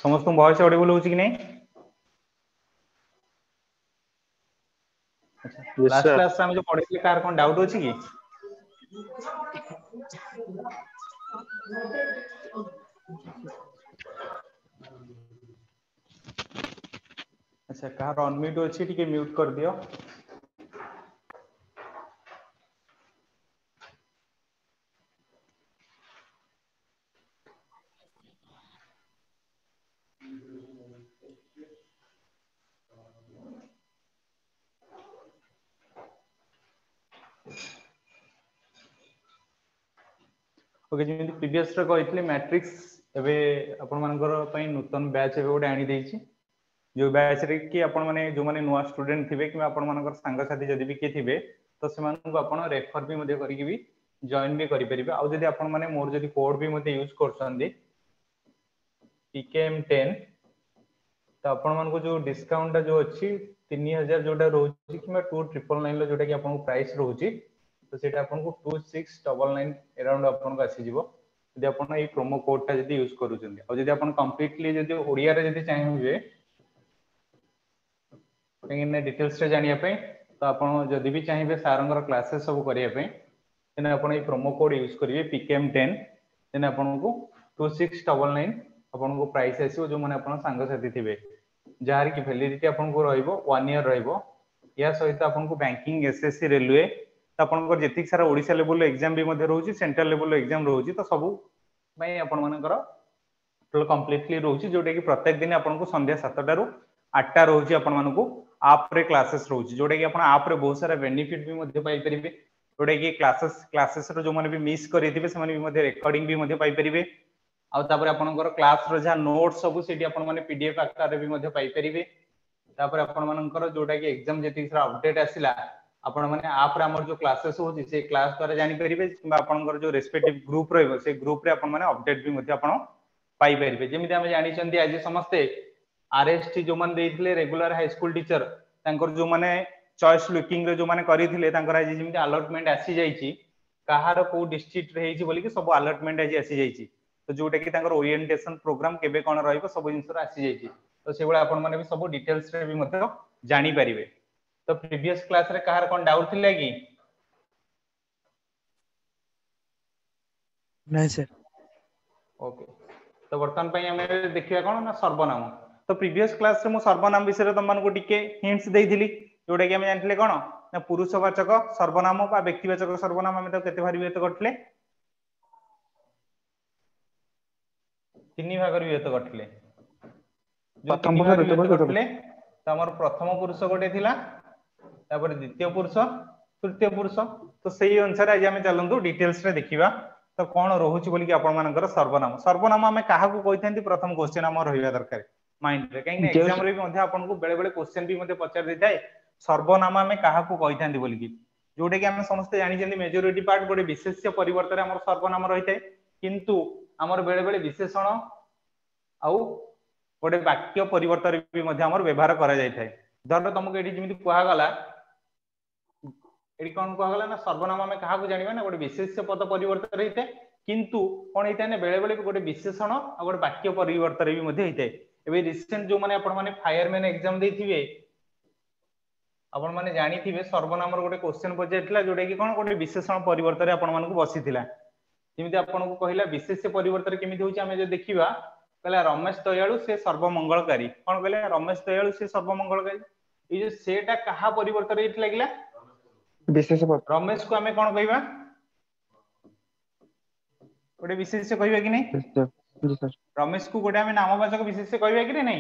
समस्त voice Audible होची कि नहीं? लास्ट क्लास में जो पढ़े कार कोन डाउट होची कि? अच्छा कार अनम्यूट होची टिके म्यूट कर दियो। ओके जेमि प्रीवियस रे कहितले मैट्रिक्स एबे अपन मानकर पई नूतन बैच एबे गोटे आनी देछि जो बैच रे कि अपन माने जो माने नुवा स्टूडेंट थिबे कि अपन मानकर संग साथी जदि भी के थिबे तो सेमान को अपन रेफर भी मध्ये करि कि भी जॉइन भी करि परिबे आ जदि अपन माने मोर जदि कोड भी मध्ये यूज करछन्दी pkm10 तो अपन मान को जो डिस्काउंट जो अछि 3000 जोटा रहउछि कि 2999 लो जोटा कि अपन को प्राइस रहउछि तो सेटा अपन को 2699 अराउंड अपन को आसी जिवो यदि अपन ए प्रोमो कोड टा जदि यूज करूछन्ती और जदि अपन कंप्लीटली जदि ओडिया रे जदि चाहिबे इन डिटेल्स रे जानिया पे तो अपन जदि भी चाहिबे सारंगर क्लासेस सब करिया पे तेने अपन ए प्रोमो कोड यूज करिवे pkm10 तेने अपन को 2699 अपन को प्राइस आसीबो जो माने अपन संग साथी थिबे जार की वैलिडिटी अपन को रहइबो 1 ईयर रहइबो या सहित अपन को बैंकिंग एसएससी रेलवे तो अपन को जेतिक सारा ओडिसा लेवल एग्जाम भी मध्ये रहउची सेंट्रल लेवल एग्जाम रहउची तो सब भाई अपन मानकर टोटल कंप्लीटली रहउची जोटा कि प्रत्येक दिन अपन को संध्या 7 टा रु 8 टा रहउची अपन मान को आप रे क्लासेस रहउची जोटा कि अपन आप रे बहुत सारा बेनिफिट भी मध्ये पाई परिबे जोटा कि क्लासेस रो जो माने भी मिस करिथिबे से माने भी मध्ये रिकॉर्डिंग भी मध्ये पाई परिबे आ तापर आपनकर क्लास रो जा नोट सब सेठी अपन माने पीडीएफ आकार रे भी मध्ये पाई परिबे तापर अपन मानकर जोटा कि एग्जाम जेति सारा अपडेट आसिला आपण माने आप रे हमर जो क्लासेस होची से क्लास द्वारा जानि परिबे किबा आपनकर जो रेस्पेक्टिव ग्रुप रहइबो से ग्रुप रे अपन माने अपडेट भी मध्ये आपण पाई परिबे जेमिति हम जानि छन्ती आज समस्ते आरएसटी जो मान देइथिले रेगुलर हाई स्कूल टीचर तांकर जो माने चॉइस लुकिंग रे जो माने करिथिले तांकर आज जेमिति अलॉटमेंट आसी जाईची कहार को डिस्ट्रिक्ट रे हेची बोली कि सब अलॉटमेंट आज आसी जाईची तो जोटा कि तांकर ओरिएंटेशन प्रोग्राम केबे कोन रहइबो सब जिंसर आसी जाईची तो सेबोला आपण माने भी सब डिटेल्स रे भी मध्ये जानि परिबे तो प्रीवियस क्लास रे कहार कोन डाउट थिला कि नहीं सर ओके तो वर्तमान पई हमें देखिया कोन ना सर्वनाम तो प्रीवियस क्लास रे मो सर्वनाम विषय रे तमन को टिके हिंट्स देइथिली जोटा कि हम जानथिले कोन ना पुरुषवाचक सर्वनाम बा व्यक्तिवाचक सर्वनाम हम तो केते भारी व्यक्त करथिले तीन भाग रे व्यक्त करथिले जो तीन भाग रे व्यक्त करथिले तो हमर प्रथम पुरुष गोटे थिला तापर द्वितीय पुरुष तृतीय पुरुष तो सेही अनुसार आज हम चलंतु डिटेल्स रे देखिबा तो कोन रहउची बोली कि आपण मानकर सर्वनाम हमें काहा को कहिथांती प्रथम क्वेश्चन हमर रहिबा दरकार माइंड रे काहे एग्जाम रे भी मध्ये आपण को बेले बेले क्वेश्चन भी मध्ये पचार देताय सर्वनाम हमें काहा को कहिथांती बोली कि जोटे कि हम समस्त जानि जंदी मेजॉरिटी पार्ट गोटे विशेष्य परिवर्तन हमर सर्वनाम रहितै किंतु हमर बेले बेले विशेषण आउ गोटे वाक्य परिवर्तन भी मध्ये हमर व्यवहार करा जाय थाय धर तुमको एठी जेमिति कुहा गला एठी कोन कुहा गला ना सर्वनाम हमें काहा को जानिबा ना गोटे विशेष्य पद परिवर्तन रहितै किंतु कोन हिताय ने बेले बेले गोटे विशेषण आ गोटे वाक्य परिवर्तन भी मध्ये हिताय एबे रिसेंट जो माने आपण माने फायरमैन एग्जाम देथिबे आपण माने जानि थिबे सर्वनाम रो गोटे क्वेश्चन पजेतला जोडे कि कोन गोटे विशेषण परिवर्तन रे आपण मानकु बसिथिला जेमिति आपण को कहिला विशेष्य परिवर्तन केमिति होची हमें जे देखिबा कहला रमेश दयालु से सर्वमंगलकारी कोन कहले रमेश दयालु से सर्वमंगलकारी ए जे सेटा कहा परिवर्तन रे लागिला विशेष रमेश को हमें कोन कहिबा गोटे विशेष्य कहिबा कि नै जी सर रमेश को गोटे हमें नामवाचक विशेष्य कहिबा कि नै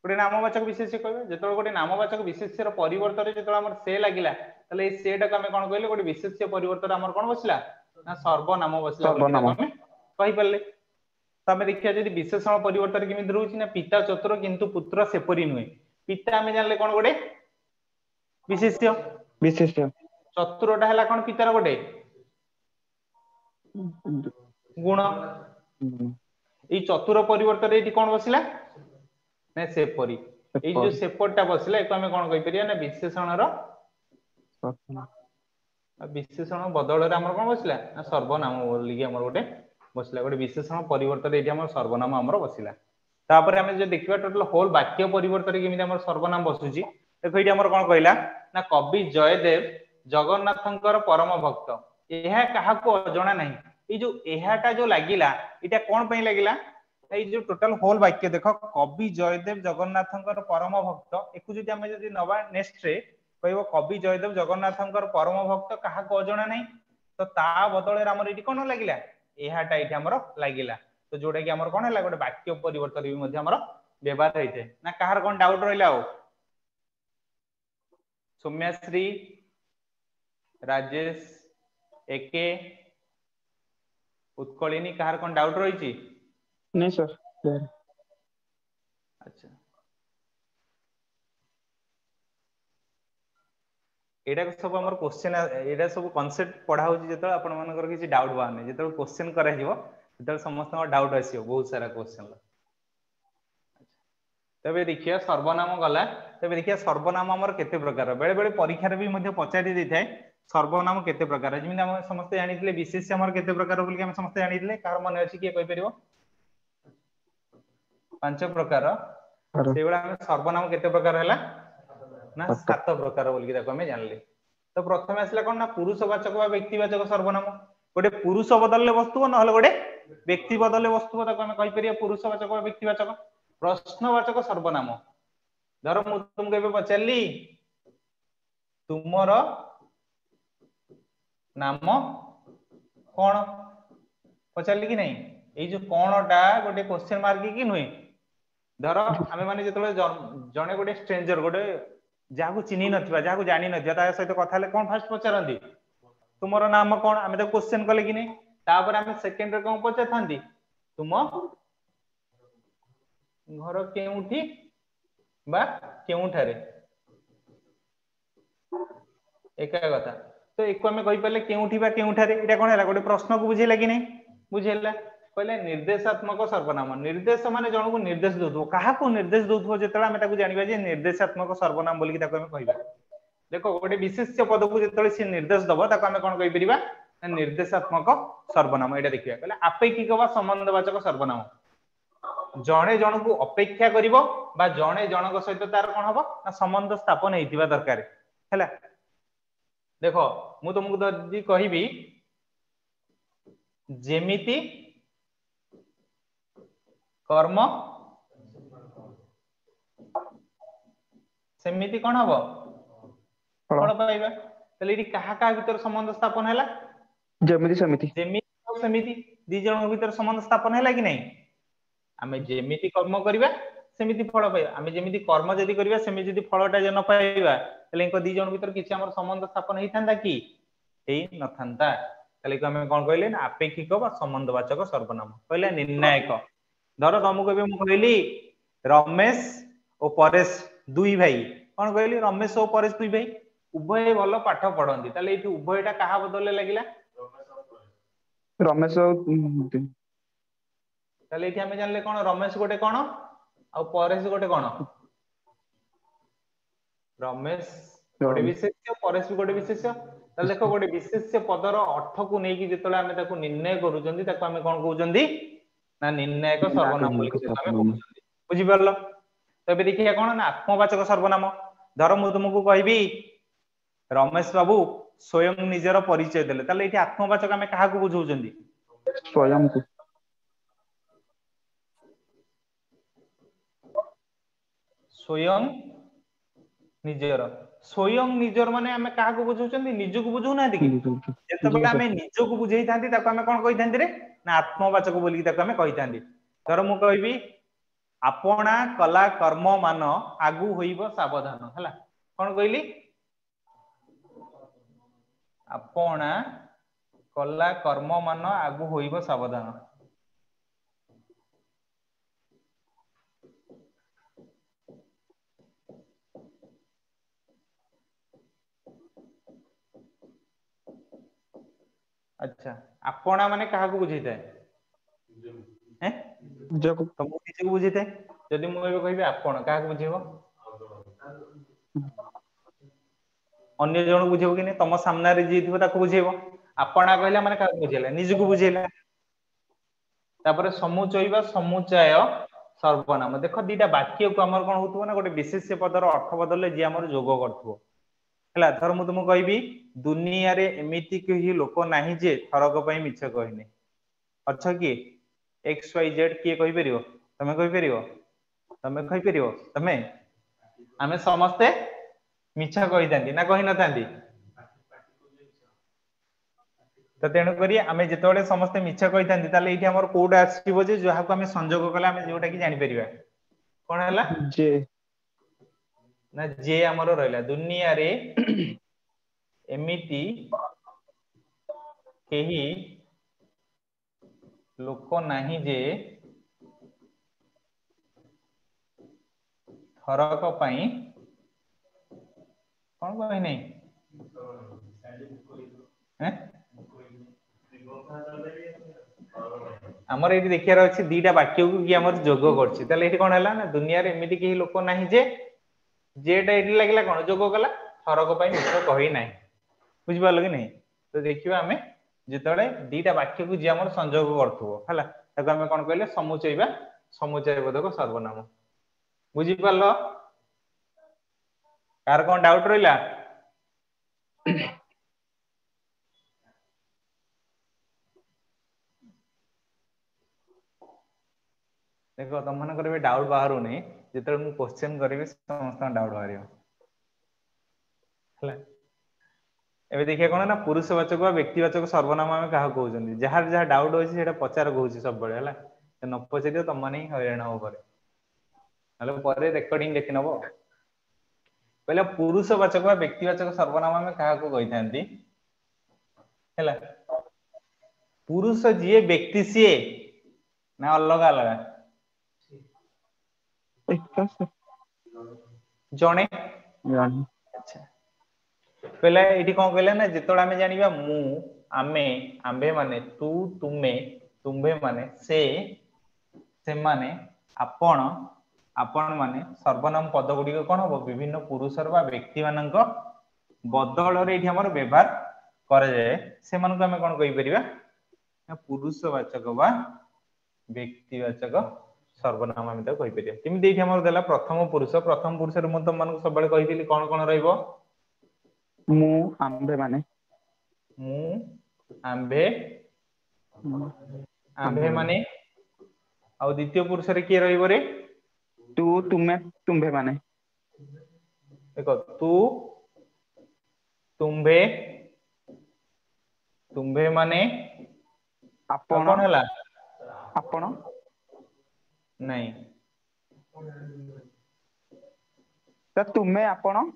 गोटे नामवाचक विशेष्य कहबे जेतो गोटे नामवाचक विशेष्यर परिवर्तन जेतो हमर से लागिला तले ए से टा को हम कोन कहले गोटे विशेष्य परिवर्तन हमर कोन बसला ना सर्वनाम बसला बोली हम कहि परले तो हम देखिया जदि विशेषण परिवर्तन केमिति रहउछि ना पिता चतुर किंतु पुत्र सेपरि नुहे पिता हम जानले कोन गोटे विशेष्य चतुरटा हला कोन पितार गोटे गुण ए चतुर परिवर्तन एठी कोन बसिला ना सेपरि ए जो सेपरटा बसिला एको हम कोन कहि परिया ना विशेषण बदल रे हमर कोन बसिला ना सर्वनाम बोली हमर गोटे बसिला गोटे विशेषण परिवर्तन एठी हमर सर्वनाम हमर बसिला तापर हम जे देखिबा टोटल होल वाक्य परिवर्तन केमिति हमर सर्वनाम बसुची देखो एठी हमर कोन कहला ना कवि जयदेव जगन्नाथंकर परम भक्त एहा काहा को अजणा नहीं ए जो एहाटा जो लागिला एटा कोन पई लागिला ए जो टोटल होल वाक्य देखो कवि जयदेव जगन्नाथंकर परम भक्त एकु जदि हम जदि नबा नेक्स्ट रे कहबो कवि जयदेव जगन्नाथंकर परम भक्त काहा को अजणा नहीं तो ता बदले रे हमर एठी कोन लागिला एहाटा एठी हमर लागिला तो जोडा कि हमर कोन हला गोटे वाक्य परिवर्तन भी मध्ये हमर व्यवहार होइते ना काहर कोन डाउट रहिला हो सौम्याश्री राजेश एके उत्कलिनी काहर कोन डाउट रहिछि नहीं सर अच्छा एटा सब हमर क्वेश्चन एटा सब कांसेप्ट पढा होछि जेतो आपण मानकर किछि डाउट बाने जेतो क्वेश्चन करा हिबो जेतो समस्त डाउट आसीयो बहुत सारा क्वेश्चन तबे देखिया सर्वनाम गला तबे देखिया सर्वनाम हमर केते प्रकार बेले बेले परीक्षा रे भी मध्ये पचारि देथाय सर्वनाम केते प्रकार जिमिन हम समस्त जानिथिले विशेष हमर केते प्रकार बोल के हम समस्त जानिथिले कार मन अछि के कहि परिबो पांच प्रकार सेबडा हम सर्वनाम केते प्रकार हला ना सात प्रकार बोल के देखो हम जानले तो प्रथम आसला कोन ना पुरुषवाचक बा व्यक्तिवाचक सर्वनाम गोटे पुरुष बदलले वस्तु न हले गोटे व्यक्ति बदलले वस्तु ताको हम कहि परिया पुरुषवाचक बा व्यक्तिवाचक प्रश्नवाचक सर्वनाम धर मु तुमको एबे पचारली तुमर नाम कोन पचारली कि नहीं ए जो कोनटा गोटे क्वेश्चन मार्क कि नुहे धर आमे माने जेतले जने गोटे स्ट्रेंजर गोटे जाहु चिन्ही नथिबा जाहु जानि नथिबा ता सहित कथा ले कोन फर्स्ट पचारंदी तुमरो नाम कोन आमे तो क्वेश्चन कले कि नहीं तापर आमे सेकंड रे कोन पचारथांती तुम घर केउठी बा केउठारे एका कथा तो एको हमें कहि परले केउठी बा केउठारे एटा कोन हला गोटे प्रश्न को बुझेला कि नहीं बुझेला कहले निर्देशात्मक सर्वनाम निर्देश माने जण को निर्देश दोथो काहा को निर्देश दोथो जेतला हमें ताकू जानिबा जे निर्देशात्मक सर्वनाम बोली कि ताकू हमें कहिबा देखो गोटे विशेष्य पद को जेतले से निर्देश दबो ताकू हमें कोन कहि परिबा निर्देशात्मक सर्वनाम एटा देखिबा कहले आपेक्षिक बा संबंधवाचक सर्वनाम जणे जण को अपेक्षा करिवो बा जणे जनक सहित तार कोन हबो ना संबंध स्थापन हेतिबा दरकार हैला देखो मु तुमको जदी कहिबी जेमिति कर्म सेमिति कोन हबो फल पाइबा तले इडी काहा काहा भीतर संबंध स्थापन हैला जेमिति समिति जेमिति सेमिति दी जण भीतर संबंध स्थापन हैला कि नहीं आमे जेमिति कर्म करिबा सेमिति फल पाइबा आमे जेमिति कर्म जदी करिबा सेमिति जदी फलटा जे न पाइबा तले इनको दी जण भीतर किछि हमर संबंध स्थापन हेइथांदा कि हेइ नथांता तले को हमें कोन कहले ना आपेक्षिक बा संबंधवाचक सर्वनाम कहले निर्णायक धर तुमको एबे मु कहली रमेश और परेश दुई भाई कोन कहली रमेश और परेश दुई भाई उभय भलो पाठ पढंती तले इति उभयटा काहा बदलले लागिला रमेश तले इति हमें जानले कोन रमेश गोटे कोन आ परेश गोटे कोन रमेश गोटे विशेष्य परेश गोटे विशेष्य तले देखो गोटे विशेष्य पदर अर्थ को नै कि जेतले हमें ताको निर्णय करूचंदी ताको हमें कोन कहउचंदी ना निर्णायक सर्वनाम बोली के हमें कहउचंदी बुझि परलो तबे देखिया कोन ना आत्मवाचक सर्वनाम धर मु तुमको कहबी रमेश बाबू स्वयं निजर परिचय देले तले इति आत्मवाचक हमें काहा को बुझौचंदी स्वयं को स्वयं निजर माने हमें काहा को बुझौचंदी निज को बुझौ ना देखि जेतबे हमें निज को बुझेई थांती ताको हमें कोन कहि थांती रे ना आत्मवाचक बोली ताको हमें कहि थांती धर मु कहबी आपणा कला कर्म मान आगु होइबो सावधान हला कोन कहली आपणा कला कर्म मान आगु होइबो सावधान अच्छा आपणा माने काहा को बुझैताय हैं जग तो मु किसी को बुझैताय जदि मु एबे कहबी आपण काहा को बुझेबो अन्य जन बुझेबो कि नै तम सामना रे जे थिबो ताको बुझेबो आपणा कहला माने काहा को बुझेला निज को बुझेला तापर समुचयबा समुचय सर्वनाम देखो दीटा वाक्य को हमर कोन होतबो ना गोटे विशेष्य पदर अर्थ बदलले जे हमर जोग करथबो हला धर मु तुमको कहबी दुनिया रे एमिति केही लोक नाही जे थरक पई मिछ कहिने अच्छा कि एक्स वाई जेड के कहि परियो तमे कहि परियो तमे आमे समस्ते मिछ कहि तांती ना कहि न तांती तो तेणु करी आमे जेतोले समस्ते मिछ कहि तांती ताले एठी हमर कोड आसीबो जे जहा को आमे संयोग कला आमे जोटा कि जानि परिबा कोन हला जे ना जे हमर रहला दुनिया रे एमिति केही लोक नाही जे थरक पई कोन कहि नै हैं हमर एठी देखियार अछि दीटा वाक्य को कि हमर जोग करछि ताले एठी कोन हला ना दुनिया रे एमिति केही लोक नाही जे जेटा एठी लागला कोन जोग कला थरक पई मिछ कहि नै बुझि पारलो कि नै तो देखिबा हमें जेतळे दीटा वाक्य को जे हमर संयोग करथबो हला ताको हमें कोन कहले समुचयबा समुचय बोधक सर्वनाम बुझि पारलो कार कोन डाउट रहिला देखो तुम मन करे डाउट बाहरु नै जेतळे मु क्वेश्चन करबी समस्त डाउट बाहरियो हला एबे देखिए कोन ना पुरुषवाचक बा व्यक्तिवाचक सर्वनाम हमें काहा कहउछन्ती जहार जहार डाउट होछि सेटा पचार कहउछि सब बळे हला न पचारियो तम माने हैरान हो करे हलो परे रेकॉर्डिंग देखि नबो पहले पुरुषवाचक बा व्यक्तिवाचक सर्वनाम हमें काहा को कहिथांती हला पुरुष जिए व्यक्ति सिए ना अलग अलग एकास जणे जानी अच्छा पहले एठी कोन कहले ना जेतोळ हमें जानिबा मु आमे आंबे माने तू तुमे तुम्बे माने से माने आपण आपण माने सर्वनाम पद गुडी कोन हो विभिन्न पुरुषर बा व्यक्ति मानक बदल रे एठी हमर व्यवहार करे जाय से मन को हमें कोन कहि परिबा ना पुरुषवाचक बा व्यक्तिवाचक सर्वनाम हम त कहि परिया तिमि देठी हमर देला प्रथम पुरुष रे म त मन सब बळे कहिदिली कोन कोन रहइबो मु आंबे माने मु आंबे आंबे माने और द्वितीय पुरुष रे के रहइबो रे तू तुमे तुम्बे माने देखो तू तुम्बे तुम्बे माने आपण कोन हला आपण नहीं त तुमे आपण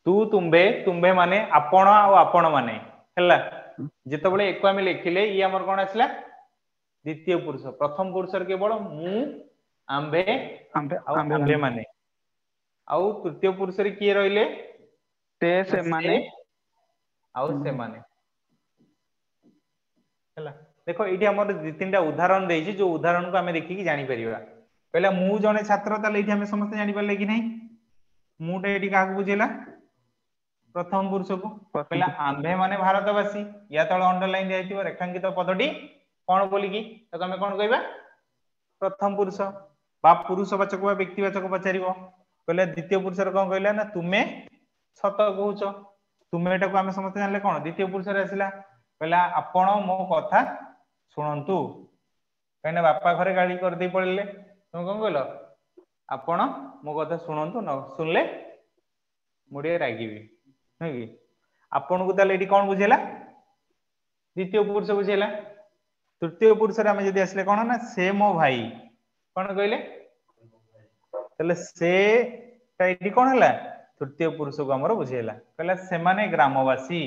तू तुम्बे तुम्बे माने आपण और आपण माने हला जेतबळे एको हम लिखिले ई हमर कोन आसला द्वितीय पुरुष प्रथम पुरुष रे केवल मु आंबे आंबे और आंबे माने आउ तृतीय पुरुष रे के रहिले से माने आउ से माने हला देखो एठी हमर दि तीनटा उदाहरण देइछि जो उदाहरण को हमें देखि कि जानि परिबा पहला मु जने छात्र ताले एठी हमें समस्त जानि परले कि नै मु टे एठी का बुझेला प्रथम पुरुष को पहला आंबे माने भारतवासी या तळ अंडरलाइन दिइथिबो रेखांकित पदटी कोन बोली कि त हमें कोन कहबा प्रथम पुरुष बा पुरुषवाचक बा व्यक्तिवाचक पचारिबो पहले द्वितीय पुरुष रे कोन कहला ना तुमे सत कहउछ तुमेटा को हमें समस्त जानले कोन द्वितीय पुरुष रे आसिला पहला आपण मो कथा सुनंतु कने बापा घरे गाड़ी कर दे पड़ले तुम कोन कहलो आपण मो कथा सुनंतु न सुनले मुडे रागिबी नै कि आपण को ताले एठी कोन बुझेला द्वितीय पुरुष बुझेला तृतीय पुरुष रे हम जदी आसले कोन ना से मो भाई कौन कहले तले से एटी कौन है तृतीय पुरुष को हमर बुझेला कहला से माने ग्रामवासी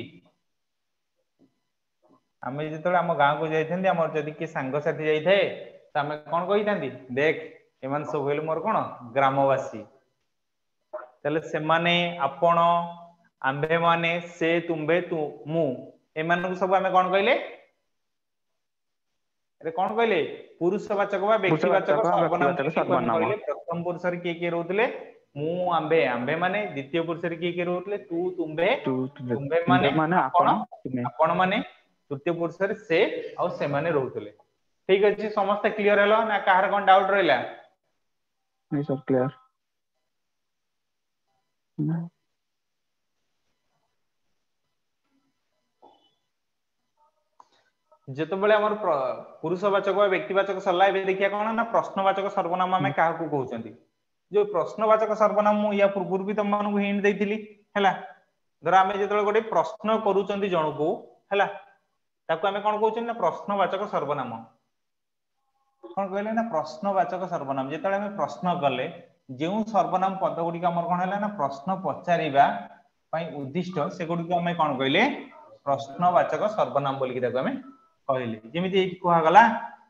आमे जेतले हम गांव को जाइथंदी हमर जदी कि संग साथी जाई थाए त आमे कोन कहि थांदी देख एमान सब होइल मोर कोन ग्रामवासी तले से माने आपण आंबे माने से तुंबे तू मु एमान को सब आमे कोन कहले अरे कोन कहले पुरुषवाचक बा व्यक्तिवाचक सर्वनाम कहले प्रथम पुरुष रे के रहउतले मु आंबे आंबे माने द्वितीय पुरुष रे के रहउतले तू तुंबे तुंबे माने आपण माने तृतीय पुरुष रे से और से माने रहउतले ठीक अछि समस्त क्लियर हलो ना काहर कोन डाउट रहला नहीं सब क्लियर जेतबेले हमर पुरुषवाचक व व्यक्तिवाचक सरला एबे देखिया कोन ना प्रश्नवाचक सर्वनाम हमें काहा को कहउचंती जो प्रश्नवाचक सर्वनाम मु या पूर्व भी तुम मानू हिंट देइथिली हैला धर आमे जेतबेले गोटे प्रश्न करूचंती जण को हैला ताको आमे कोन कहउचंती ना प्रश्नवाचक सर्वनाम कोन कहले ना प्रश्नवाचक सर्वनाम जेतबेले आमे प्रश्न करले जेउ सर्वनाम पद गुडी का हमर कोन हैला ना प्रश्न पचारिबा पई उद्दिष्ट से गुडी को आमे कोन कहले प्रश्नवाचक सर्वनाम बोली कि ताको आमे कहले जेमिति एठी कोहा गला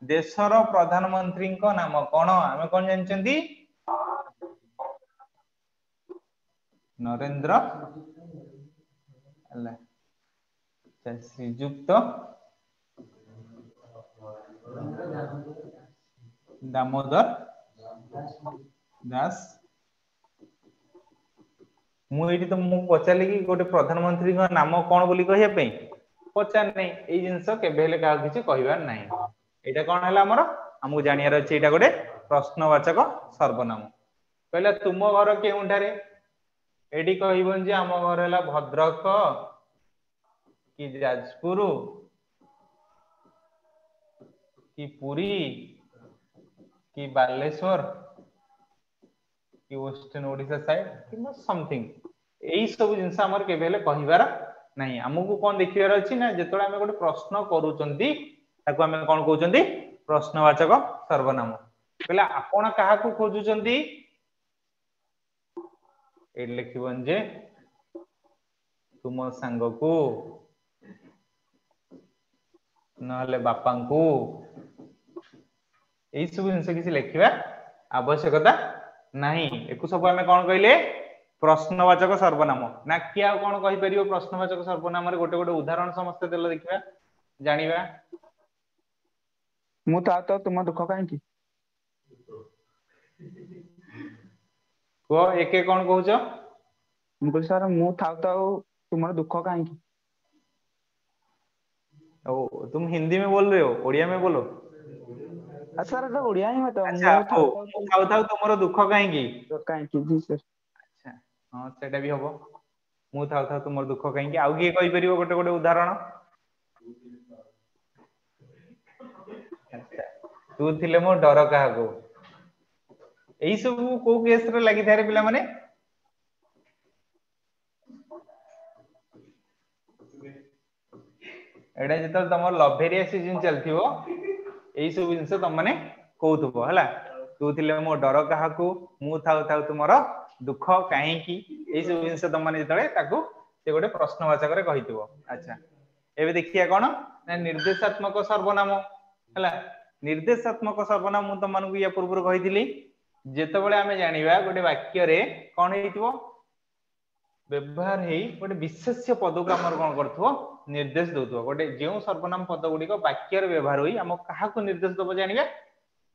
देशर प्रधानमंत्री को नाम कोन आमे कोन जानचंती नरेंद्र हला श्रीयुक्त दामोदर दास मु एठी तो मु पचारली कि गोटे प्रधानमंत्री को नाम कोन बोली कहिया पे पचार नै ए जिंस केबेले का किछि कहिबार नै एटा कोन हला हमर हमहु जानियार अछि एटा गोटे प्रश्नवाचक सर्वनाम कहला तुम घर केउंठारे एडी कहबन जे हम घर हला भद्रक कि जाजपुर कि पुरी कि बालेश्वर कि वेस्टर्न ओडिशा साइड कि समथिंग एई सब जिंस हमर केबेले कहिबार नाही हमकु कोन देखिबार अछि ना जेतोळे हम गोटे प्रश्न करूचंती ताको हम कोन कहउचंती प्रश्नवाचक सर्वनाम कहला आपण काहा को खोजुचंती ए लिखिबन जे तुम संग को नहले बापांकु एई सब जिंस किछि लिखिबा आवश्यकता नाही एकु सब हमें कोन कहले प्रश्नवाचक सर्वनाम ना किया कोन कहि परियो प्रश्नवाचक सर्वनाम रे गोटे गोटे उदाहरण समस्त देला देखिबा जानिबा मु तो तुम दुख काहे की को एके कोन कहउछ मु कहली सर मु तो तुम दुख काहे की ओ तुम हिंदी में बोल रहे हो ओडिया में बोलो सर तो ओडिया ही मत अच्छा थाउ थाउ तुमरो दुख काहे की जी सर अच्छा हां सेटा भी हबो मु थाउ थाउ तुमरो दुख काहे की आउ की कहि परियो गोटे गोटे उदाहरण अच्छा तू थिले मो डर काहा को एई सब को केस रे लागि थारे पिला माने एडा जत तमर लवेरिया सीजन चलथिबो एई सब जिंस तुम माने कहउथबो हला तू थिले मो डर काहा को मु थाउ थाउ तुमरो दुख काहे की एई सब जिंस तुम माने जतळे ताकू से गोटे प्रश्नवाचक रे कहितबो अच्छा एबे देखिया कोन ना निर्देशात्मक सर्वनाम हला निर्देशात्मक सर्वनाम मु तुम मानकु या पूर्व कहितली जेतबेले आमे जानिबा गोटे वाक्य रे कोन हेतिबो व्यवहार हेई गोटे विशेष्य पद को हमर कोन करथबो निर्देश दउथबो गोटे जेउ सर्वनाम पद गुडी को वाक्य रे व्यवहार होई हम काहा को निर्देश दबो जानिबा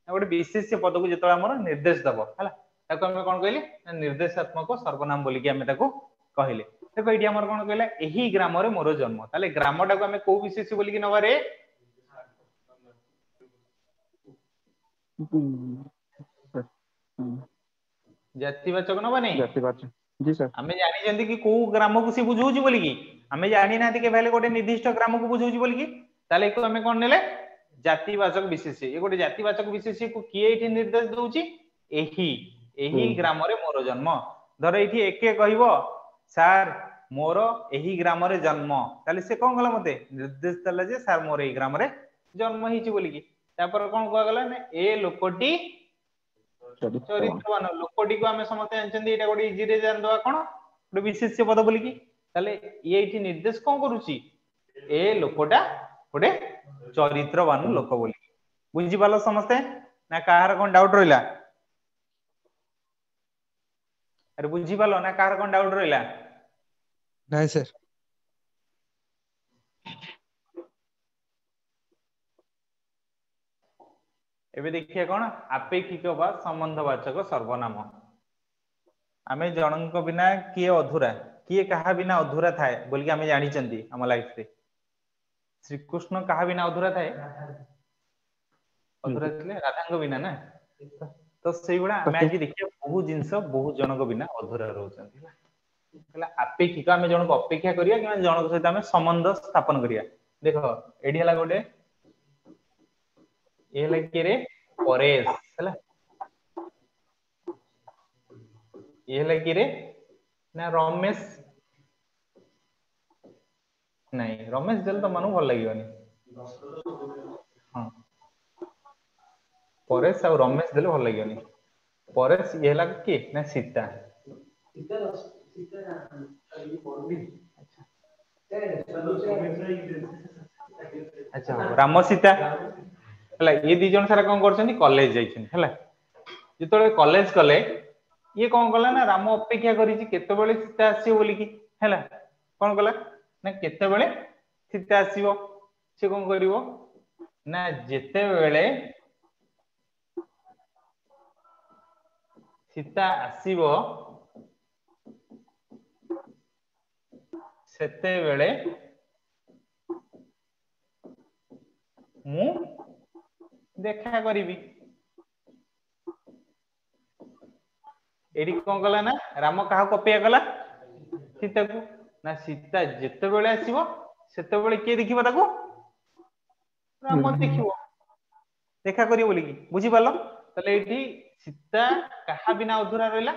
गोटे विशेष्य पद को जेतबेले हमर निर्देश दबो हला ताको हम कोन कहली निर्देशात्मक सर्वनाम बोली कि हमें ताको कहले देखो एठी हमर कोन कहला एही ग्राम रे मोर जन्म ताले ग्रामटा को हमें को विशेष्य बोली कि नबारे जातिवाचक न बने जातिवाचक जी सर हमें जानि जंदी कि को ग्राम को से बुझौची बोली कि हमें जानि नाथि के भले गोटे निर्दिष्ट ग्राम को बुझौची बोली कि ताले को हमें कोन नेले जातिवाचक विशेष्य ये गोटे जातिवाचक विशेष्य को किए एठी निर्देश दउची एही ग्राम रे मोर जन्म धर एठी एके कहिवो सर मोर एही ग्राम रे जन्म ताले से कोन गला मते निर्देश दला जे सर मोर एही ग्राम रे जन्म हिची बोली कि तापर कोन कहला ना ए लोकटी चरित्रवान लोकटी को आम समस्त जानते एटा गोटे इजी रे जान दवा कोन गोटे विशेष्य पद बोली कि ताले ये एठी निर्देश कोन करूची ए लोकटा गोटे चरित्रवान लोक बोली बुझी पालो समस्ते ना काहार कोन डाउट रहिला अरे बुझी पालो ना काहार कोन डाउट रहिला नहीं सर एबे देखिए कोन आपेक्षिक बा संबंधवाचक सर्वनाम आमे जनक बिना किए अधूरा किए कहा बिना अधूरा थाए बोल के आमे जानि चंदी हम लाइफ रे श्री कृष्ण कहा बिना अधूरा थाए अधूरा थिले राधा बिना ना तो सेई गुडा आमे आज देखिए बहुत जिंस बहुत जनक बिना अधूरा रहउचंती हला आपेक्षिक आमे जनक अपेक्षा करिया कि जनक सहित आमे संबंध स्थापन करिया देखो एडी हला गोटे ये लगे रे परेश हला ये लगे रे ना रमेश नहीं रमेश जल तो मनु भल लागियोनी हां परेश और रमेश देले भल लागियोनी परेश ये लग के ना सीता अच्छा राम सीता हला ये दी जन सारा कोन करछनी कॉलेज जाइछन हला जेतोले कॉलेज कले ये कोन कला ना राम अपेक्षा करिछि केते बेले सीता आसीबो बोली कि हला कोन कला ना केते बेले सीता आसीबो से कोन करिवो ना जेते बेले सीता आसीबो सेते बेले मु देखा करिवि एडी कोन कला ना राम काहा को अपेक्षा कला सीता को ना सीता जेते बेले आसीबो सेते बेले के देखिबो ताको राम देखिबो देखा करियो बोली कि बुझी पालो तले एठी सीता काहा बिना अधूरा रहला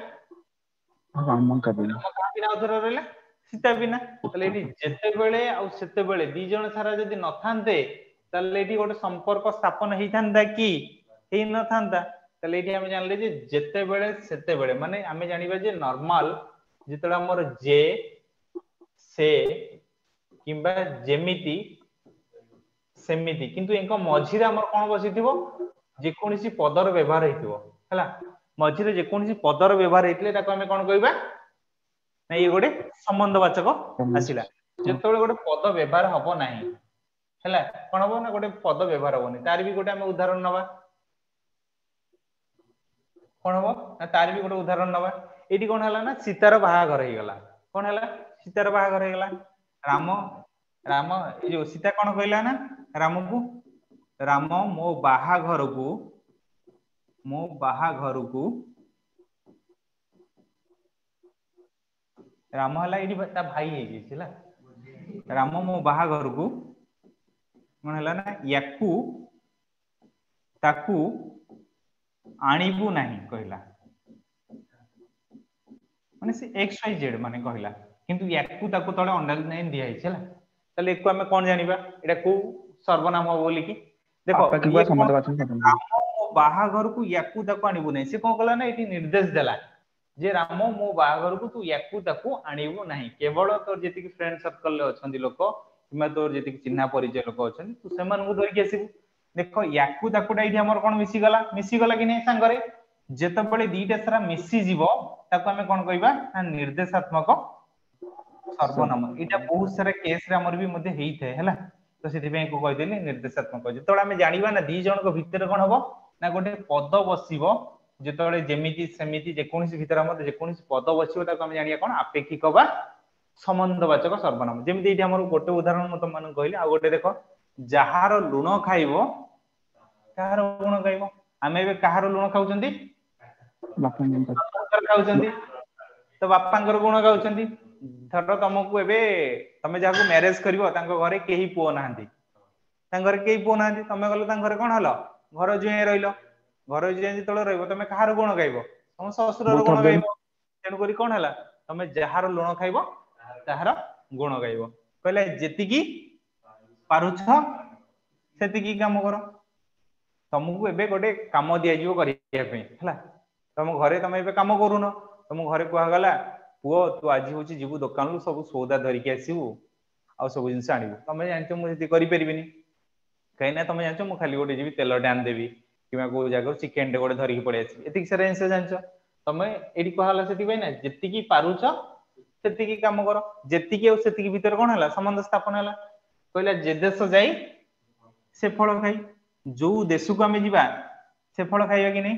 राम कबिना काहा बिना अधूरा रहला सीता बिना तले एठी जेते बेले आ सेते बेले दी जण सारा जदी न थांते तले एठी गोटे संपर्क स्थापन हेई थांदा कि हेई न थांदा तले एठी हम जानले जे जेते बेले सेते बेले माने हमें जानिबा जे नॉर्मल जेतला हमर जे से किंबा जेमिति सेमिति किंतु एंको मझिरे हमर कोन बसिथिबो जे कोनसी पदर व्यवहार हेतिबो हला मझिरे जे कोनसी पदर व्यवहार हेतले ताको हमें कोन कहबा ना ये गोटे संबंधवाचक आसिला जेतबेले गोटे पद व्यवहार हबो नाही हला कोन हबो ना गोटे पद व्यवहार हबोनी तार भी गोटे हम उदाहरण नबा कोन हबो ना तार भी गोटे उदाहरण नबा एठी कोन हला ना सीतार बाहाघर हे गला कोन हला सीतार बाहाघर हे गला राम राम ए जो सीता कोन कहला ना राम को राम मो बाहाघर को राम हला एठी ता भाई हे गेछला राम मो बाहाघर को मन हला ना याकू ताकू आनिबु नाही कहला माने से एक्स वाई जेड माने कहला किंतु याकू ताकू तळे अंडरलाइन दिया हिचला तले एको हमें कोन जानिबा एटा को सर्वनाम बोली कि देखो आपेक्षिक संबंधवाचक सर्वनाम बाहाघर को याकू ताकू आनिबु नाही से कोन कहला ना एठी निर्देश देला जे राम मो बाहाघर को तू याकू ताकू आनिबु नाही केवल तोर जेति कि फ्रेंड सर्कल ले अछंदी लोक किमा तोर जेति कि चिन्हा परिचय लोक अछंदी तू सेमान को धरि के आसीबु देखो याकू ताकूटा इठी हमर कोन मिसी गला कि नै संगरे जेते बळे दीटा सारा मिसी जीवो ताको हमें कोन कहबा ना निर्देशात्मक सर्वनाम इटा बहुत सारा केस रे हमर भी मध्ये हेई थे हला तो सेति पे को कहि देली निर्देशात्मक जेतोळे हमें जानिबा ना दी जण को भितर कोन हबो ना गोटे पद बसिबो जेतोळे जेमिति सेमिति जे कोनसी भितर हमर जे कोनसी पद बसिबो ताको हमें जानिया कोन आपेक्षिक बा संबंधवाचक सर्वनाम जेमिति इठी हमर गोटे उदाहरण म त मान कहली आ गोटे देखो जहार लुण खाइबो कहार लुण खाइबो आमे बे कहार लुण खाउचंदी बापांकर खाउचंदी तो बापांकर गुण खाउचंदी धर तुमको एबे तमे जाको मैरिज करिवो तांको घरे केही पो नाहंती तांको घरे केही पो नाहंती तमे गलो तांको घरे कोन हलो घर जुए रहिलो घर जुए जितळे रहइबो तमे कहार गुण गाइबो तम ससुरर गुण गाइबो तेनु करी कोन हला तमे जहार लुण खाइबो ताहार गुण गाइबो कहले जेतिकी पारुछ सेतिकी काम करो तुमको एबे गोटे काम दिया जीवो करिया पे हला तुम घरे तुम ए काम करून तुम घरे कहगला पुओ तू आज हूँ जीवु दुकान सब सौदा धरिकी आसबू आ सब जिन आणबू तुम जानच मुझे करें कहीं तुम जानच मुझे खाली गोटे जी तेल डान देवी कि जगह चिकेन टे गोटे धरिकी पड़े आस ये सारा जिन जानच तुम ये कहला से ना जी पारुच से कम कर जी भितर कौन है संबंध स्थापन है कहला जे देश जाई से फल खाई जो देश को आम जा से फल खाइबा कि नहीं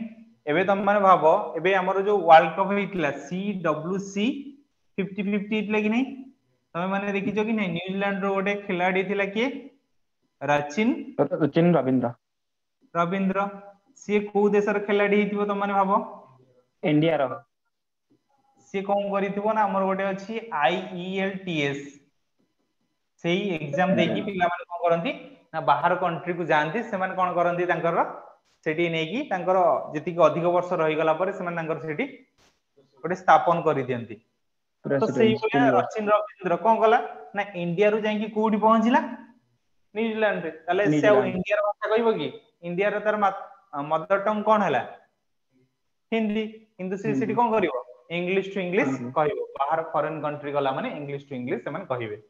एबे तुम माने भाबो एबे हमर जो वर्ल्ड कप हेतिला CWC 50-50 हेतिला कि नहीं तुम माने देखिजो कि नहीं न्यूजीलैंड रो गोटे खिलाड़ी थिला किए सचिन रविंद्र सी को देशर खिलाड़ी हेतिबो तुम माने भाबो इंडिया रो सी कौन करिथिबो ना हमर गोटे अछि IELTS सेही एग्जाम देकी पिला माने कोन करंती ना बाहर कंट्री को जानती से माने कोन करंती तांकर सेठी नेकी तांकर जति अधिक वर्ष रही गला पर से माने तांकर सेठी गोटे स्थापन करि दियंती तो सेही बोले सचिन रविंद्र कोन गला ना इंडिया रु जाई कि कोडी पहुंचला न्यूजीलैंड रे ताले से इंडिया रो भाषा कहबो कि इंडिया रे तार मदर टंग कोन हला हिंदी किंतु से सेठी कोन करिवो इंग्लिश टू इंग्लिश कहबो बाहर फॉरेन कंट्री गला माने इंग्लिश टू इंग्लिश से माने कहबे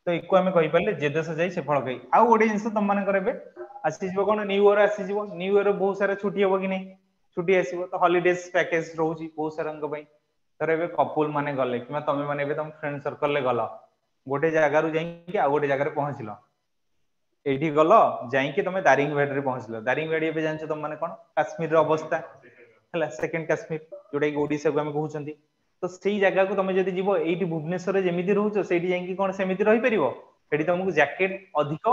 तो इको हमें कहि परले जे देश जाई से फल खाई आ गोटे जिंस तुम माने करबे आसी जीवो कोन न्यू ईयर आसी जीवो न्यू ईयर बहुत सारा छुट्टी होबो कि नहीं छुट्टी आसीबो तो हॉलिडेज पैकेज रहउची बहुत सारा अंग पई तर एबे कपल माने गले किमा तमे माने एबे तुम फ्रेंड सर्कल ले गलो गोटे जगह रु जाई कि आ गोटे जगह रे पहुंचलो एठी गलो जाई कि तमे दारिंगबाड़ी रे पहुंचलो दारिंगबाड़ी एबे जानछ तुम माने कोन काश्मीर रो अवस्था हला सेकंड काश्मीर जोडा कि ओडिसा को हम कहउछंती तो सेही जगह को तुम जदि जीवो एठी भुवनेश्वर रे जेमिति रहउछो सेठी जाई कि कोन सेमिति रहि परिबो सेठी तुमको जैकेट अधिक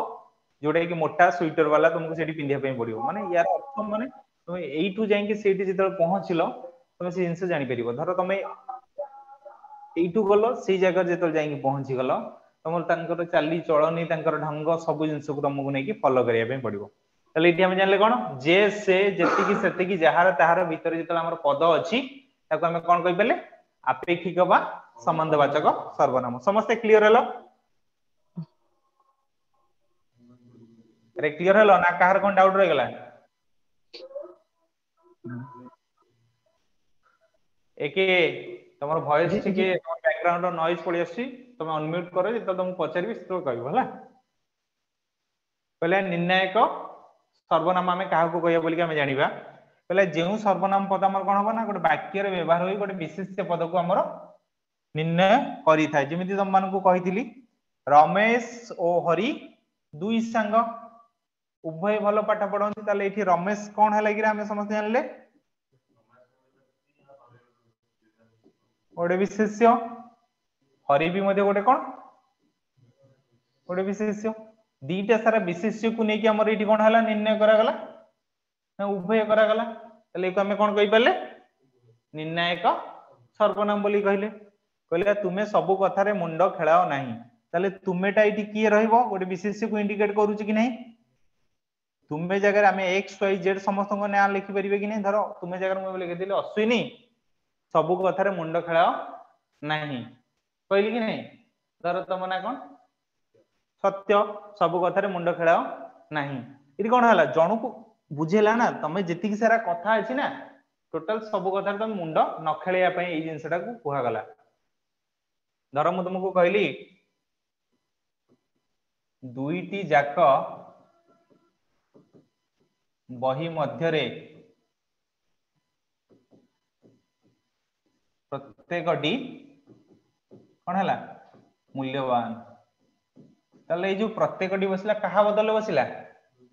जोडा कि मोटा स्वेटर वाला तुमको सेठी पिंधिया पई पड़िबो माने यार अर्थ माने तुम एठू जाई कि सेठी जदि पहुंचलो तुम से जिंस जानि परिबो धरो तुम एठू गलो सेही जगह जदि जाई कि पहुंची गलो तुम तांकर चाली चलनी तांकर ढंग सब जिंस को तुमको नै कि फॉलो करिया पई पड़िबो तले इठी हम जानले कोन जे से जति कि सेति कि जहार ताहार भीतर जतल हमर पद अछि ताको हम कोन कहि पले आपेक्षिक बा संबंधवाचक सर्वनाम समस्त क्लियर हलो अरे क्लियर हलो ना काहर कोन डाउट रह गेला एके तमर वॉइस के बैकग्राउंड नॉइज पड़ी आसी तुम अनम्यूट करो जे तुम पचारबी तो कहबो हला पहले निर्णायक सर्वनाम हमें काहा को कहया बोली के हमें जानिबा पहले जेउ सर्वनाम पद हमर कोन होबा ना गोटे वाक्य रे व्यवहार होई गोटे विशेष्य पद को हमर निर्णय करि थाए जेमिति तुम मान को कहितली रमेश ओ हरि दुई संग उभय भलो पाठ पढंती ताले एठी रमेश कोन हला कि हम समस्त जानले गोटे विशेष्य हरि भी मध्य गोटे कोन गोटे विशेष्य दीटा सारा विशेष्य को नेकी हमर एठी कोन हला निर्णय करा गला ना उभय करा गला ताले एको हम कोन कहि परले निर्णायक सर्वनाम बोली कहले तुमे सब कथा रे मुंड खेलाओ नाही ताले तुमेटा एठी की रहइबो गोटे विशेष्य को इंडिकेट करूची कि नहीं तुमे जगह हमें एक्स वाई जेड समस्त को नाम लिखि परिबे कि नहीं धरो तुमे जगह मैं लिखि देले अश्विनी सब कथा रे मुंड खेलाओ नाही कहली कि नहीं धरो तुम ना कोन सत्य सब कथा रे मुंड खेलाओ नाही इति कोन हला जणु को बुझेला ना तमे जेतिक सारा कथा अछि ना टोटल सब कथा रे तुम मुंड न खेलया पई ए जिंसटा को कुहा गला धरो मु तुमको कहली दुईटी जाक बही मध्य रे प्रत्येकटी कौन है मूल्यवान ताले जो प्रत्येकटी बसला कहा बदल बसला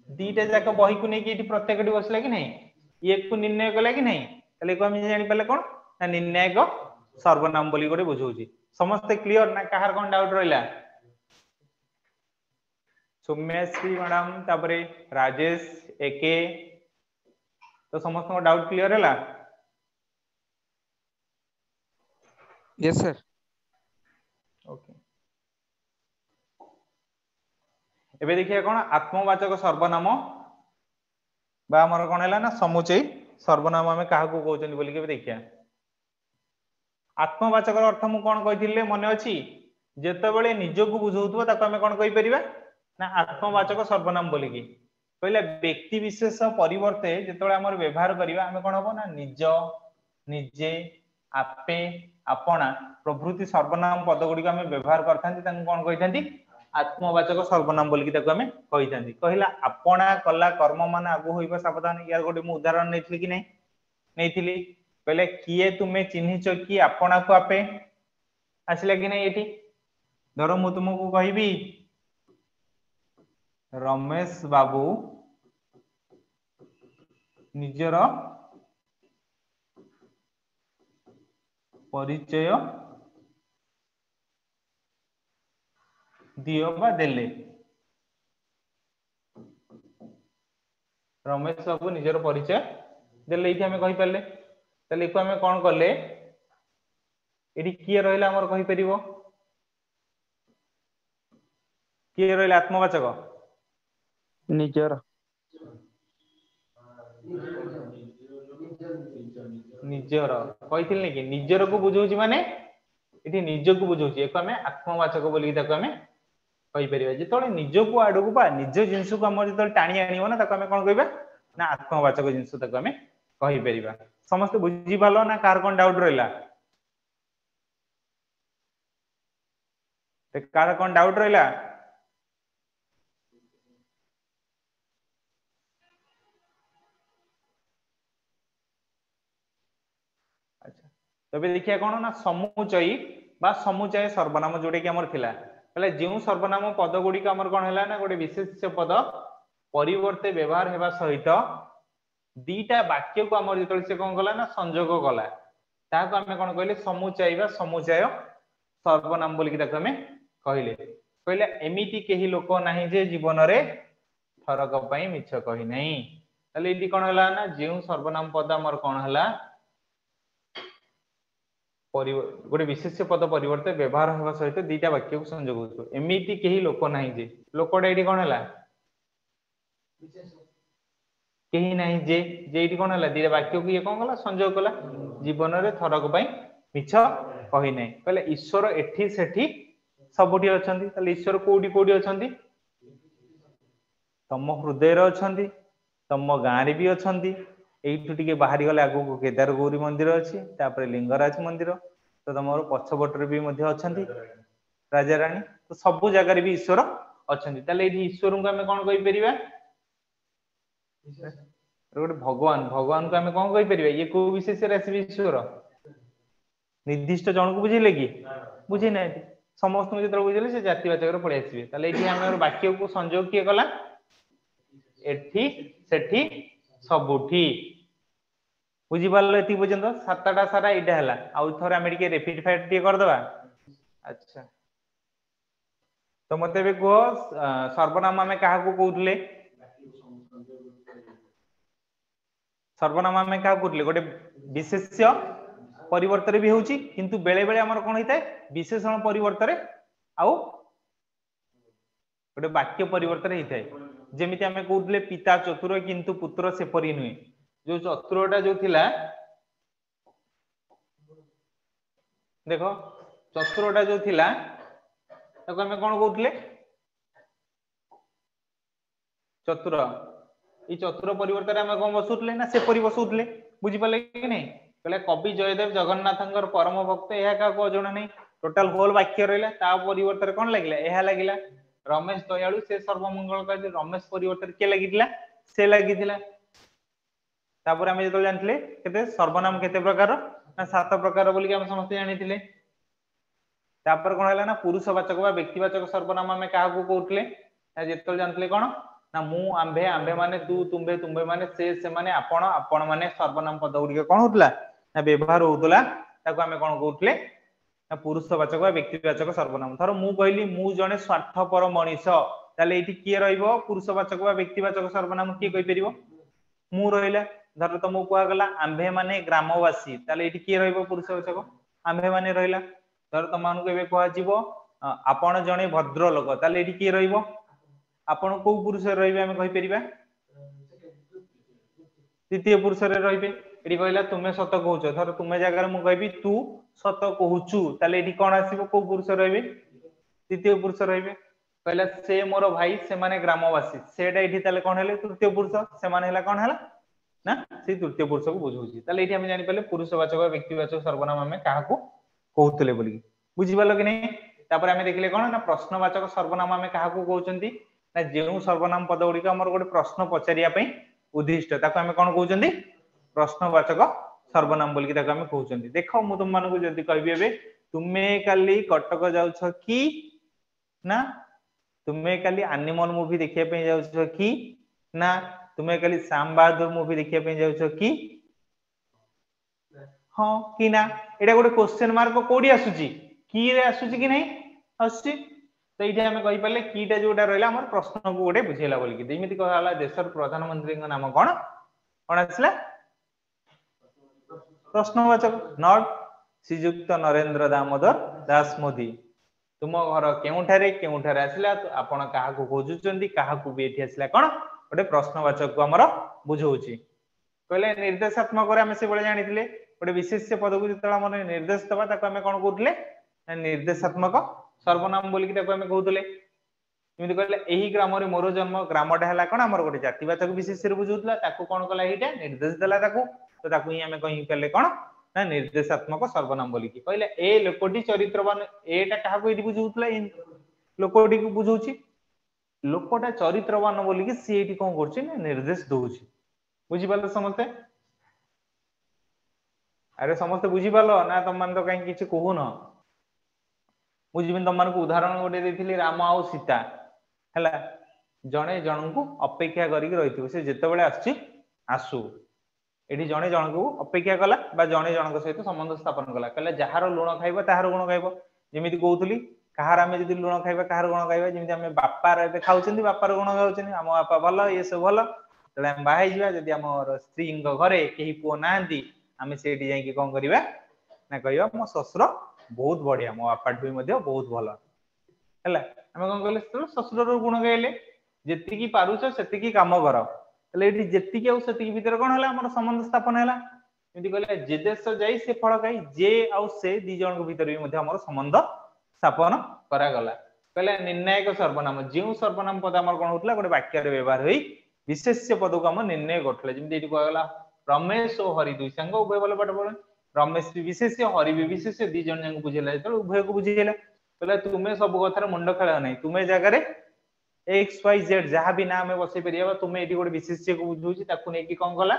दीटा जाक बही को लेकिन प्रत्येकटी बसला कि नहीं ये को निर्णय कला कि नहीं ताले को हम जानि पाले कोन ना निर्णायक सर्वनाम बोली गोटे बुझौची समस्त क्लियर ना कहार कोन डाउट रहिला सौम्यश्री मैडम तापरे राजेश एके तो समस्त को डाउट क्लियर हैला यस सर ओके एबे देखिया कोन आत्मवाचक सर्वनाम बा हमर कोन हैला ना समुचय सर्वनाम हमें काहा को कहउचन बोली के देखिया आत्मवाचक अर्थ मु कोन कहिथिले मने अछि जेते बेले निज को बुझौतबो ताको हमें कोन कहि परिबा ना आत्मवाचक सर्वनाम बोली की कहला व्यक्ति विशेष परिवर्ते जेतोळे हमर व्यवहार करिवा हमें कोन हो ना निज निजे आपे आपणा प्रभृति सर्वनाम पद गुडी को हमें व्यवहार करथांती तांको कोन कहिथांती आत्मवाचक सर्वनाम बोल कि ताको हमें कहिथांती कहला आपणा कला कर्म मान आगु होइबा सावधान यार गोटे मु उदाहरण नेथिली कि नै नेथिली कहले किए तुमे चिन्हिच कि आपणा को आपे आसिला कि नै एठी धरो मु तुमको कहिबी रमेश बाबू निजर परिचय दियो बा देले रमेश बाबू निजर परिचय देले इति हमें कहि परले तले इको हमें कोन करले एडी किए रहला हमर कहि परिबो किए रहला आत्मवाचक निजर निजर कहिथिल नै कि निजर को बुझौची माने इति निज को बुझौची एको हमें आत्मवाचक बोली ताको हमें कहि परिबा जेतोळे निज को आडू को बा निज जिंस को हम जेतोळे टाणी आनिबो ना ताको हमें कोन कहिबा ना आत्मवाचक जिंस ताको हमें कहि परिबा समस्त बुझी पालो ना कार कोन डाउट रहला ते कार कोन डाउट रहला अच्छा तबे देखिया कोन ना समुचयी बा समुचय सर्वनाम जोडे कि हमर थिला पहले जेउ सर्वनाम पद गुडी का हमर कोन हैला ना गोटे विशेष पद परिवर्ते व्यवहार हेबा सहित दीटा वाक्य को हमर जेतोल से कोन गला ना संयोग गला ताको हमें कोन कहले समुचय बा समुचय सर्वनाम बोली कि ताको हमें कहले कहले एमिति केही लोक नाही जे जीवन रे थरक पई मिछ कहि नै तले इति कोन हैला ना जेउ सर्वनाम पद हमर कोन हैला गोटे विशेष पद परिवर्ते व्यवहार होगा सहित दीटा वाक्य को संयोग होतो एमिति केही लोक नाही जे लोकडा एडी कोन हैला केही नाही जे एडी कोन हैला दीटा वाक्य को ये कोन गला संयोग कला जीवन रे थरक पई मिछ कहि नै कहले ईश्वर एठी सेठी सबुठी अछंती तले ईश्वर कोडी कोडी अछंती तम हृदय रे अछंती तम गां रे भी अछंती एठु टिके बाहरी गले आगु को केदार गौरी मंदिर अछि तापर लिंगराज मंदिर तो तमरो पछबटर भी मध्ये अछंती राजा रानी तो सब जगह रे भी ईश्वर अछंती तले एठी ईश्वर को हमें कोन कहि परिबा गोटे भगवान भगवान को हमें कोन कहि परिबा ये को विशेष राशि ईश्वर निर्दिष्ट जन को बुझिले कि बुझि नै समस्त में जेतर बुझिले से जातिवाचक रे पळि आसीबे तले एठी हमर वाक्य को संयोग किए कला एठी सेठी सबुठी बुझी पारलो एति पर्यंत सातटा सारा इडा हला आउ थोर हम टिके रिपीट फाइट टिके कर दबा अच्छा तो मते बे को सर्वनाम हमें काहा को कहउतले सर्वनाम हमें काहा कहउतले गोटे विशेष्य परिवर्तन भी होउची किंतु बेले बेले हमर कोन होइताय विशेषण परिवर्तन आउ गोटे वाक्य परिवर्तन होइताय जेमिति हमें कहउतले पिता चतुर किंतु पुत्र से परि नुई जो चतुरटा जो थिला देखो चतुरटा जो थिला ताको हमें कोन कहउतले चतुर ई चतुर परिवर्तन हमें कोन बसुतले ना से परि बसुतले बुझी पाले कि नै कहले कवि जयदेव जगन्नाथंकर परम भक्त एहा का को जण नै टोटल होल वाक्य रहला ता परिवर्तन कोन लागिला एहा लागिला रमेश दयालु से सर्वमंगल का रमेश परिवर्तन के लागितला से लागितला तापर हम जेतो जानथिले केते सर्वनाम केते प्रकार ना सात प्रकार बोली हम समस्त जानिथिले तापर कोन हला ना पुरुषवाचक बा व्यक्तिवाचक सर्वनाम हमें काहा को कहउतले जेतो जानथिले कोन ना मु आंबे आंबे माने तू तुम्बे तुम्बे माने से माने आपण आपण माने सर्वनाम पद उडी कोन होतला ना व्यवहार होतला ताको हमें कोन कहउतले ना पुरुषवाचक बा व्यक्तिवाचक सर्वनाम थरो मु कहली मु जने स्वार्थपर मनीष ताले एठी की रहइबो पुरुषवाचक बा व्यक्तिवाचक सर्वनाम की कहि परिबो मु रहिला धर तुमको कुआ गला आंबे माने ग्रामवासी ताले एठी की रहइबो पुरुषवाचक आंबे माने रहिला धर तमान को एबे कुआ जीवो आपण जने भद्र लोक ताले एठी की रहइबो आपण को पुरुष रहिबे हम कहि परिबा तृतीय पुरुष रे रहिबे एठी कहला तुमे सत कहउछ धर तुमे जगह रे मु कहबी तू सत कहउछु ताले एठी कोन आसीबो को पुरुष रहिबे तृतीय पुरुष रहिबे कहला से मोर भाई से माने ग्रामवासी सेटा एठी ताले कोन हेले तृतीय पुरुष से माने हला कोन हला ना से तृतीय पुरुष को बुझौची ताले एठी हम जानि पले पुरुषवाचक व्यक्तिवाचक सर्वनाम हमें काहा को कहउतले बोली बुझि पालो कि नै तापर हमें देखले कोन ना प्रश्नवाचक सर्वनाम हमें काहा को कहउचंती ना जेउ सर्वनाम पद गुडी हमर गोटे प्रश्न पचारिया पई उद्दिष्ट ताको हमें कोन कहउचंती प्रश्नवाचक सर्वनाम बोली ताको हमें कहउचंती देखो मु तुम मानको जदी कहबी एबे तुमे काली कटक जाउछ की ना तुमे काली एनिमल मूवी देखिया पे जाउछ की ना तुमे काली श्याम बहादुर मूवी देखिया पे जाउछ की हां कि ना एटा गोटे क्वेश्चन मार्क कोडी आसुची की रे आसुची कि नै आसुची तो इथे हमें कहि पाले कीटा जोटा रहला हमर प्रश्न को गोटे बुझेला बोली कि जेमिति कहला देशर प्रधानमंत्री का नाम कोन कोन आसला प्रश्नवाचक नॉट श्रीयुक्त नरेंद्र दामोदर दास मोदी तुम घर केउठारे आसला तो आपण काहा को खोजुचंदी काहा को भी एठी आसला कोन गोटे प्रश्नवाचक को हमर बुझौची कहले निर्देशात्मक रे हम से बळे जानिथिले गोटे विशेष्य पद को जतला मन निर्देश दबा ताको हम कोन कहउतले निर्देशात्मक सर्वनाम बोली कि ताको हम कहउतले इमिति कहले एही ग्राम रे मोर जन्म ग्रामटा हला कोन हमर गोटे जातिवाचक विशेष्य रे बुझौतला ताको कोन कला एटा निर्देश देला ताको तो ताको ही हम कहि पले कोन ना निर्देशात्मक सर्वनाम बोली कि कहले ए लोकटी चरित्रवान एटा काहा को इदि बुझौतला लोकटी को बुझौची लोकटा चरित्रवान बोली कि सी एटी कोन करछि ना निर्देश दोउची बुझि पालो समझते अरे समस्त बुझी पालो ना तुम मान तो कहीं किछि कहू न बुझिबिन तुम मान को उदाहरण गोटे देथिली राम आ सीता हला जणे जण को अपेक्षा करी रहिथिबो से जते बेले आछि आसु एठी जणे जण को अपेक्षा कला बा जणे जण को सहित संबंध स्थापन कला कहले जहार लुण खाइबो ताहार गुण गाइबो जेमिति कहउतली कहार आमे जदी लुण खाइबा कहार गुण गाइबा जेमिति आमे बापार एबे खाउचंदी बापार गुण गाउचंदी हम बापा भलो ये सब भलो तले हम बाहाई जिवा जदी हमर स्त्री घरे केही पो नांदी आमे सेठी जाई कि कोन करिबा ना कहिबा मो ससुर बहुत बढ़िया मो बापाट भी मध्ये बहुत भलो हला आमे कोन कहले ससुर रो गुण गाइले जेति की पारुछ सेति की काम कर तले एठी जेति की आ सेति की भीतर कोन हला हमर संबंध स्थापन हला एमति कहले जे देश जाई से फळ खाई जे आ से दी जण को भीतर भी मध्ये हमर संबंध स्थापन करा गला कहले निर्णायक सर्वनाम जेउ सर्वनाम पद हमर कोन होतला गोटे वाक्य रे व्यवहार होई विशेष्य पद को हम निर्णय करथले जेमति एठी कहला रमेश और हरि दुई संग उभय बोले पाठ बोले रमेश विशेष्य हरि विशेष्य दी जण जंग बुझेला तो उभय को बुझेला कहले तुमे सब कथार मुंड खेला नै तुमे जगह रे एक्स वाई जेड जहां भी नाम में बसै परिया तुमे एठी गोटे विशेष्य को बुझौची ताकू नै कि कोन गला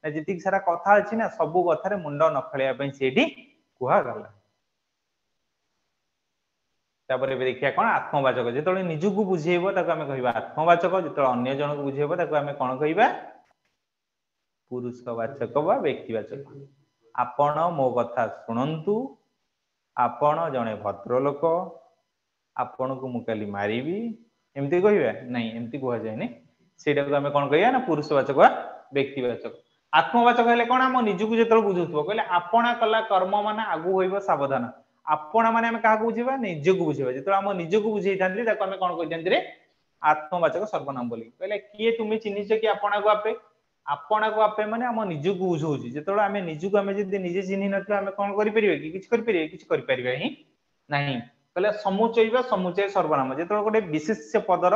ना जति सारा कथा अछि ना सब कथार मुंड न खेलिया पई सेठी कुहा गला तापर एबे देखिया कोन आत्मवाचक जेतले निजु को बुझेबो ताको हमें कहिबा आत्मवाचक जेतले अन्य जन को बुझेबो ताको हमें कोन कहिबा पुरुषवाचक बा व्यक्तिवाचक आपण मो कथा सुनंतु आपण जने भद्रलोक आपण को मु काली मारिबी एमती कहिबा नहीं एमती कह जाय नै सेटा को हमें कोन कहिया ना पुरुषवाचक बा व्यक्तिवाचक आत्मवाचक हेले कोन हम निजु को जेतले बुझुथबो कहले आपण कला कर्म माने आगु होइबो सावधान आपण माने हम काहा को बुझिबा निजु को बुझिबा जेतले हम निजु को बुझै थांती ताको हम कोन कहि थांती रे आत्मवाचक सर्वनाम बोली कहले किए तुमे चिन्हिछ कि आपण को आपे माने हम निजु को बुझौची जेतले हम निजु को हम जदी निजे चिन्हि नथि हम कोन करि परिबे कि किछ करि परिबे ही नहीं कहले समुचय सर्वनाम जेतले गोटे विशेष्य पदर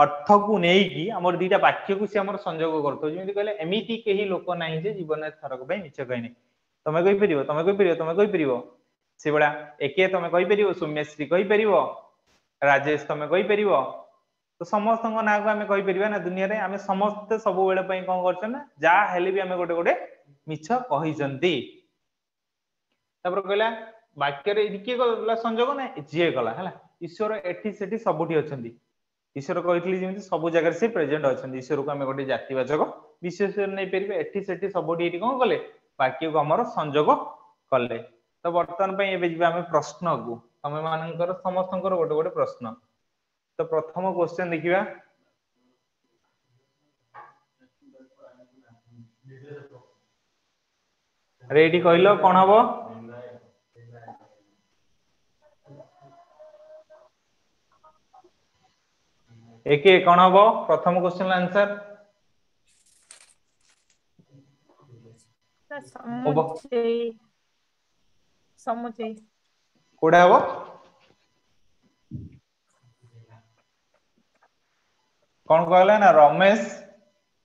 अर्थ को नेई कि हमर दीटा वाक्य को से हमर संयोग करतो जेमि कहले एमिति केही लोक नाही जे जीवन थरक पई मिछ कहने तमे कहि परिबो से बडा एके तमे कहि परिबो सौम्यश्री कहि परिबो राजेश तमे कहि परिबो तो समस्त ना को हमें कहि परिबा ना दुनिया रे हमें समस्त सब बेले पई कोन करछ ना जा हेले भी हमें गोटे गोटे मिछ कहि जंती तबर कहला वाक्य रे इके गला संयोग ना जे गला हला ईश्वर एठी सेठी सबुठी अछंती ईश्वर कहितली जेमति सब जगह से प्रेजेंट अछंती ईश्वर को हमें गोटे जातिवाचक विशेष नै परिबे एठी सेठी सबुठी एठी कोन कले वाक्य को हमर संयोग कले तो वर्तमान पई एबे जिबा हमें प्रश्न को तमे मानकर समस्तंकर गोटे गोटे प्रश्न तो प्रथम क्वेश्चन देखिबा रेडी कहलो कोन हबो एके कोन हबो प्रथम क्वेश्चन आंसर समुचय कोडा हबो कौन कहला ना रमेश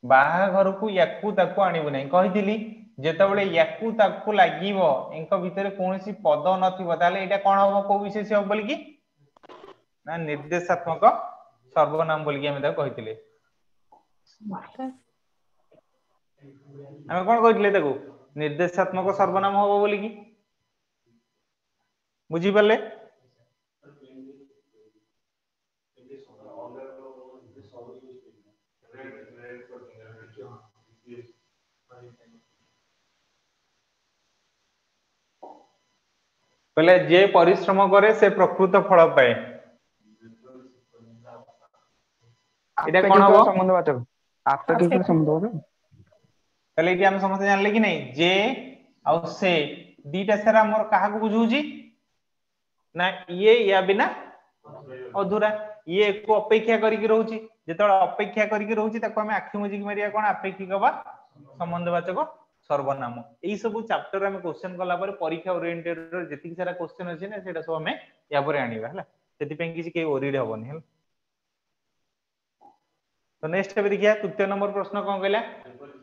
बाहाघर को याकू ताकू आनिबो नै कहितली जेतबेले याकू ताकू लागिवो इनका भितर कोनोसी पद नथिबो ताले एटा कोन हो को विशेष हो बोल की ना निर्देशात्मक सर्वनाम बोल की हम ता कहितले हम कोन कहितले ताकू निर्देशात्मक सर्वनाम हो बोल की बुझी परले पहले जे परिश्रम करे से प्रकृत फल पाए एटा कोन हो संबंधवाचक आपेक्षिक संबंधवाचक पहले कि हम समझ जानले कि नहीं जे और से दीटा सारा हमर काहा को बुझूजी ना ये या बिना अधूरा ये को अपेक्षा करी कि रहउची जेतोला अपेक्षा करी कि रहउची ताको हम आखि मुजी कि मारिया कोन अपेक्षिक बा संबंधवाचक सर्वनाम एई सब चैप्टर में क्वेश्चन कला पर परीक्षा ओरिएंटेड जति सारा क्वेश्चन अछि ना सेटा सब हमें या पर आनिबा हला सेति पे किसी के ओरिड हबनी हला तो नेक्स्ट पे देखिया तृतीय नंबर प्रश्न कोन कहला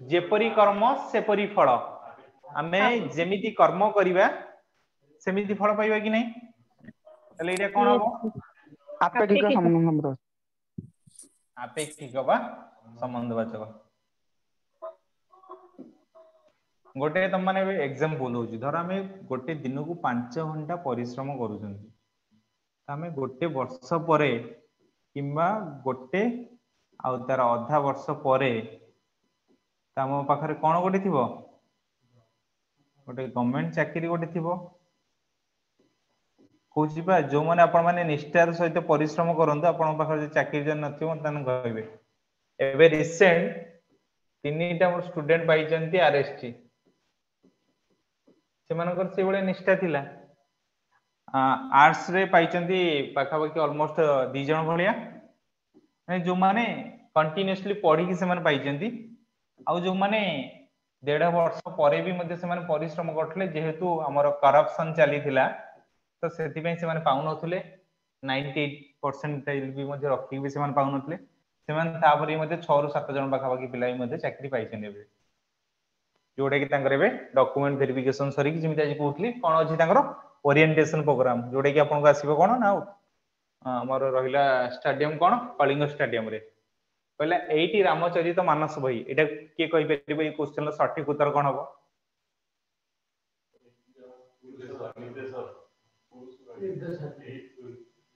जेपरी कर्म सेपरी फल हमें जेमिति कर्म करिबा सेमिति फल पाइबा कि नहीं तले एटा कोन हबो आपेक्षिक संबंध आपेक्षिक बा संबंधवाचक गोटे तुम माने एग्जांपल होची धर हमें गोटे दिन को 5 घंटा परिश्रम करूछंती हमें गोटे वर्ष परे किंबा गोटे आ तार आधा वर्ष परे तम पाखरे कोन गोटे थिबो गोटे गवर्नमेंट चाकरी गोटे थिबो कोची बा जो माने आपण माने निष्ठार सहित परिश्रम करंतु आपण पाखरे चाकरी जन नथिबो तन कहबे एबे रिसेंट तीनटा मोर स्टूडेंट पाइचंती आरएसटी से मानकर से बळे निष्ठा थिला आर्ट्स रे पाइचंती पाखा पाखी ऑलमोस्ट 2 जण भलिया जो माने कंटीन्यूअसली पढी कि से माने पाइचंती आ जो माने 1.5 वर्ष परे भी मध्ये से माने परिश्रम करथले जेहेतु हमर करप्शन चली थिला तो सेति पे से माने पाउ नथले 98% भी मध्ये रखी भी से माने पाउ नथले से माने तापरी मध्ये 6 रु 7 जण पाखा पाखी पिलाई मध्ये चाकरी पाइछन एबे जोडे कि तांकर एबे डॉक्यूमेंट वेरिफिकेशन सरी कि जिमिता जे कहउतली कोन अछि तांकर ओरिएंटेशन प्रोग्राम जोडे कि आपन को आसीबो कोन ना हमर रहिला स्टेडियम कोन कलिंग स्टेडियम रे पहला 80 रामचरित मानस बही एटा के कहि परबो ए क्वेश्चन ला सटीक उत्तर कोन हबो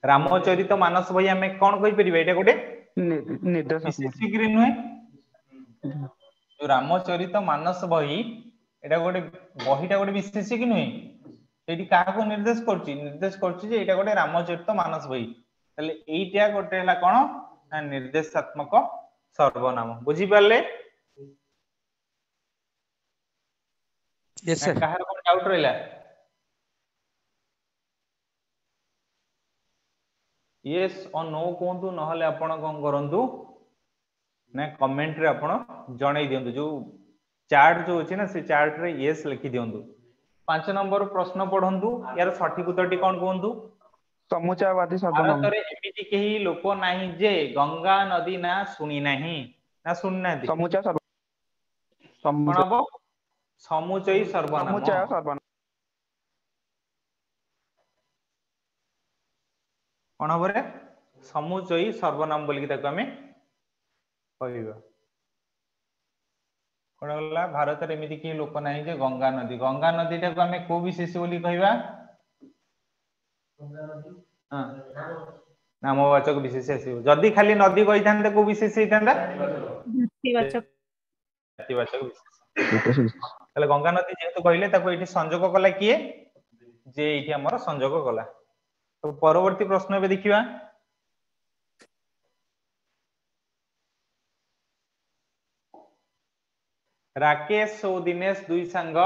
रामचरित मानस बही हमें कोन कहि परबे एटा गोटे निर्देशात्मक ग्रीन हुए जो रामचरित मानस बही एटा गोटे बहीटा गोटे विशेष कि नुहे एटी काहा को निर्देश करछि जे एटा गोटे रामचरित मानस बही तले एइटा गोटे हला कोन ना निर्देशात्मक सर्वनाम बुझी परले यस सर काहा को डाउट रहला यस और नो कोंतु नहले आपण कोन करंतु ना कमेंट रे आपण जणाई दियंतु जो चार्ट जो अछि ना से चार्ट रे यस लिखि दियंतु 5 नंबर प्रश्न पढंतु यार सठिक उत्तरटी कोन कोंतु समुच्चयवादी सर्वनाम भारत रे एमिति केही लोक नाही जे गंगा नदी ना सुनी नाही ना सुनना दी समुच्चय कोन हबो समुच्चय सर्वनाम कोन हबो रे समुच्चय सर्वनाम बोली कि ताको हमें कहबा कोन होला भारत रे एमिति केही लोक नाही जे गंगा नदी टा को हमें को विशेष बोली कहबा हां नामवाचक विशेष आसीबो जदी खाली नदी कहि थांते को विशेष हेतांदा जातिवाचक विशेष तले गंगा नदी जेहेतु कहले ताको एठी संयोग कला किए जे एठी हमर संयोग कला तो परवर्ती प्रश्न एबे देखिबा राकेश और दिनेश दुई सांग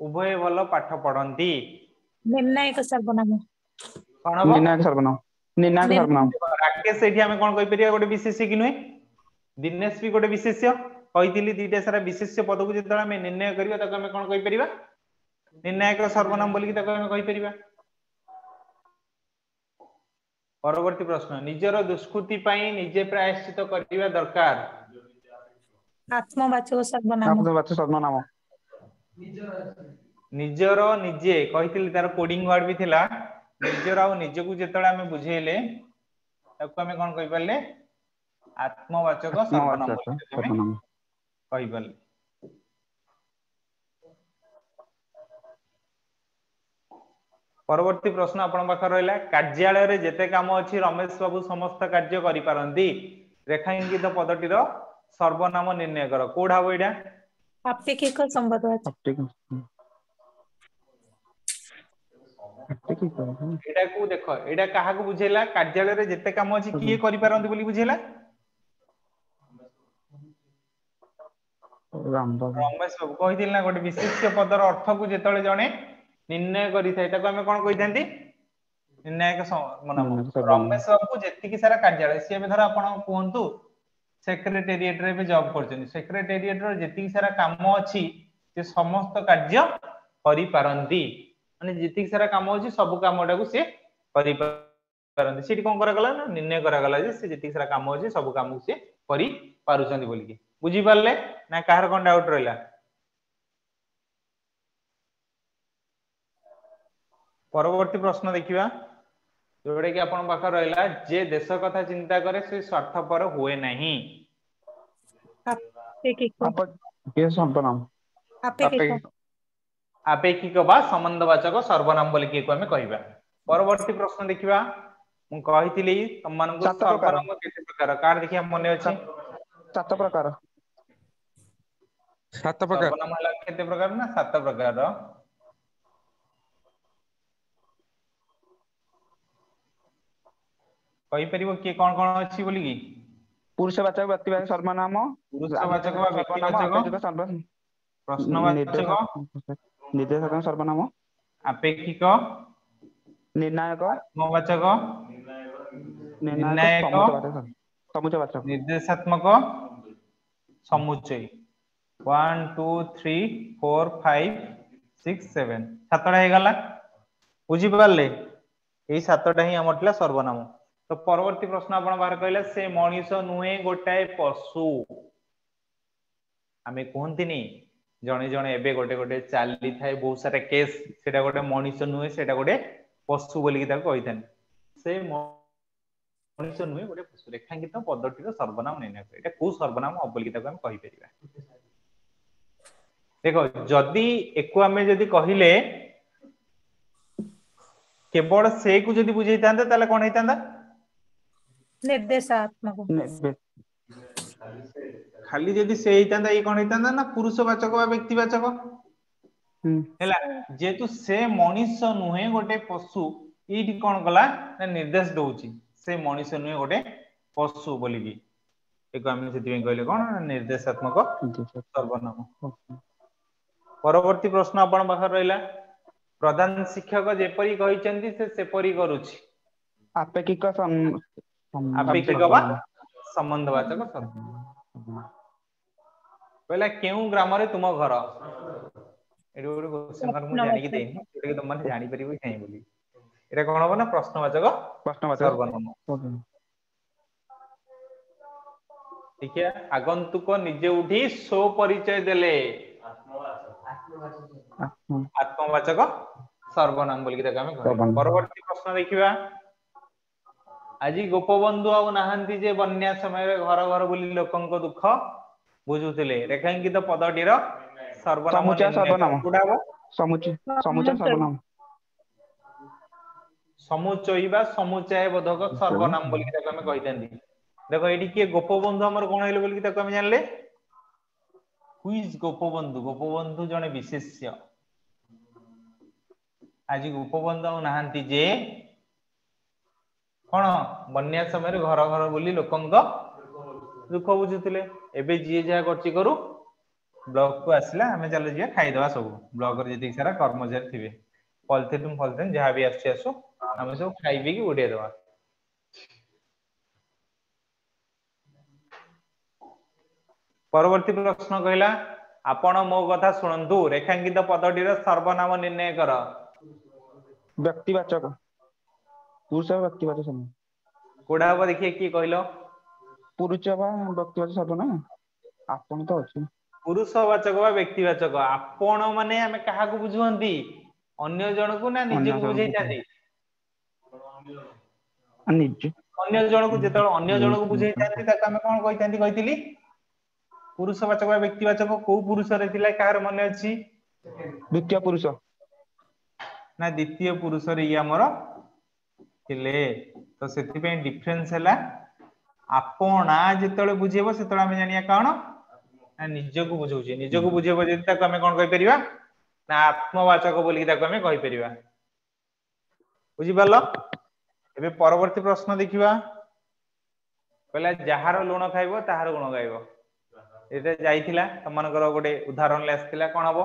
उभय भल पाठ पढ़ंती निर्णायक सर्वनाम कोन हबो निर्णायक सर्वनाम राकेश एठी हमें कोन कहि परिया गोटे विशेष्य कि नुहे दिनेश भी गोटे विशेष्य कहितली दीटा सारा विशेष्य पद को जेतला हमें निर्णय करिया ताको हमें कोन कहि परिबा निर्णायक सर्वनाम बोली कि ताको हमें कहि परिबा परवर्ती प्रश्न निजर दुष्कृति पाई निजे प्रायश्चित करबा दरकार आत्मवाचक सर्वनाम आत्मवाचक सर्वनाम निजर निजे कहितली तार कोडिंग वर्ड भी थिला निजर आ निज को जेतळे हमें बुझेले ताको हमें कोन कहि परले आत्मवाचक सर्वनाम आत्मवाचक सर्वनाम कहि परले परवर्ती प्रश्न आपण पाखर रहला कार्यालय रे जेते काम अछि रमेश बाबू समस्त कार्य करि पारंती रेखांकित पदटीर सर्वनाम निर्णय कर कोडा होइडा आपेक्षिक संबंधवाचक एटा को देखो एटा काहा को बुझेला कार्यालय रे जेते काम अछि किए करि पारंती बोली बुझेला रमेश बाबू कहिदिल ना गोटे विशिष्ट पदर अर्थ को जेतळे जणे निर्णय करि थाय ताको हमें कोन कहिथांती निर्णायक सर्वनाम रमेश बाबू जेतिकी सारा कार्यालय से धर आपण कोहंतु सेक्रेटेरिएट रे भी जॉब करछन सेक्रेटेरिएट रे जेतिकी सारा काम अछि से समस्त कार्य करि पारंती माने जेतिकी सारा काम अछि सब कामटा को से करि पारंती सेठी कोन करा गला ना निर्णय करा गला जे से जेतिकी सारा काम अछि सब काम से करि पारुछन बोली के बुझी पारले ना काहर कोन डाउट रहला परवर्ती प्रश्न देखिबा जोड़े कि आपण पाखर रहला जे देश कथा चिंता करे से स्वार्थपर हुए नहीं सर्वनाम आपेक्षिक बा संबंधवाचक सर्वनाम बोली कि हमें कहिबा परवर्ती प्रश्न देखिबा मु कहितली तमन को सर्वनाम केते प्रकार कार देखिया मने अछि सात प्रकार सर्वनाम हला केते प्रकार ना सात प्रकार कहि परिबो कि कोन अछि बोली कि पुरुषवाचक व्यक्तिवाचक सर्वनाम पुरुषवाचक वा व्यक्तिवाचक प्रश्नवाचक निर्देशक सर्वनाम आपेक्षिक निर्णायक आत्मवाचक निर्णायक समुच्चयवाचक निर्देशात्मक समुच्चय 1 2 3 4 5 6 7 सातटा हे गला बुझी पारले एई सातटा ही हमरला सर्वनाम तो परवर्ती प्रश्न आपण बाहर कहले से मनीष नुहे गोटाए पशु आमे कोहंतिनी जणे जणे एबे गोटे गोटे चाली थाए बहुत सारा केस सेटा गोटे मनीष नुहे सेटा गोटे पशु बोली कि ताको कहिथान से मनीष नुहे गोटे पशु रेखांकित पदटीर सर्वनाम निर्णय कर एटा को सर्वनाम बोली कि ताको हम कहि परिबा देखो जदी एको आमे जदी कहिले केवल से को जदी बुझैतांता ताले कोन हैतांता निर्देशात्मक खाली जदी से हैतांता ए कोन हैतांता ना पुरुषवाचक वा व्यक्तिवाचक हैला जेतु से मनीष नुहे गोटे पशु एठी कोन गला ना निर्देश दोउची से मनीष नुहे गोटे पशु बोली कि एको आमे सेति कहले कोन निर्देशात्मक सर्वनाम परवर्ती प्रश्न आपण बाहर रहला प्रधान शिक्षक जेपरी कहिचंती से सेपरी करूची आपेक्षिक आपेक्षिक बा संबंधवाचक सर्वनाम पहला केउ ग्राम रे तुम घर एडो क्वेश्चन कर मु जानि कि देनी एटा तुम माने जानि परिबो नै बोली एटा कोन हो ना प्रश्नवाचक सर्वनाम ठीक है आगंतुक निजे उठी सो परिचय देले आत्मवाचक सर्वनाम बोली कि हमें कहबो परवर्ती प्रश्न देखिबा आज गोपबंधु आ नाहंती जे बन्या समय रे घर घर बोली लोकंक दुख बुझुतिले रेखांकित पदटीर सर्वनाम समुच्चय सर्वनाम समुच्चय बा समुच्चय बोधक सर्वनाम बोली कि हमें कहितांती देखो एठी के गोपबंधु हमर कोन हइले बोली कि ताको हम जानले हुइज गोपबंधु जने विशेष्य आज गोपबंधु नाहंती जे कोन बन्या समय घर घर बोली लोकंक दुख बुझुतिले एबे जे जा करछि करू ब्लॉक को आसला हमें चलो जे खाइ दवा सब ब्लॉक रे जति सारा कर्मचारी थिबे पॉलिथिन जहां भी आछी आसो हमें सब खाइबे कि उड़े दवा परवर्ती प्रश्न कहला आपण मो कथा सुनंतु रेखांकित पदटीर सर्वनाम निर्णय कर व्यक्तिवाचक पुरुष व्यक्तिवाचक कोडा हबो देखिए की कहलो पुरुष बा व्यक्तिवाचक सर्वनाम आपण तो अछि पुरुषवाचक बा व्यक्तिवाचक आपण माने हमें काहा को बुझुहंती अन्य जन को ना निज अन्य को जणକୁ बुझाइतांती निज अन्य जन को जेतल अन्य जन को बुझाइतांती ताको हमें कोन कहितांती कहितली पुरुषवाचक बा व्यक्तिवाचक को पुरुष रे थिला कार मने अछि द्वितीय पुरुष ना द्वितीय पुरुष रे ई हमर थिले तो सेति पे डिफरेंस हैला आपणा जेतले बुझेबो सेतले हमें जानिया कोन ना निज को बुझौछि निज को बुझेबो जे ताको हमें कोन कहि परिबा ना आत्मवाचक बोली ताको हमें कहि परिबा बुझि पालो एबे परवर्ती प्रश्न देखिबा कहला जहार लुण खाइबो ताहार गुण गाइबो एते जाइथिला तमनकर गोटे उदाहरण ले आस्थिला कोन हबो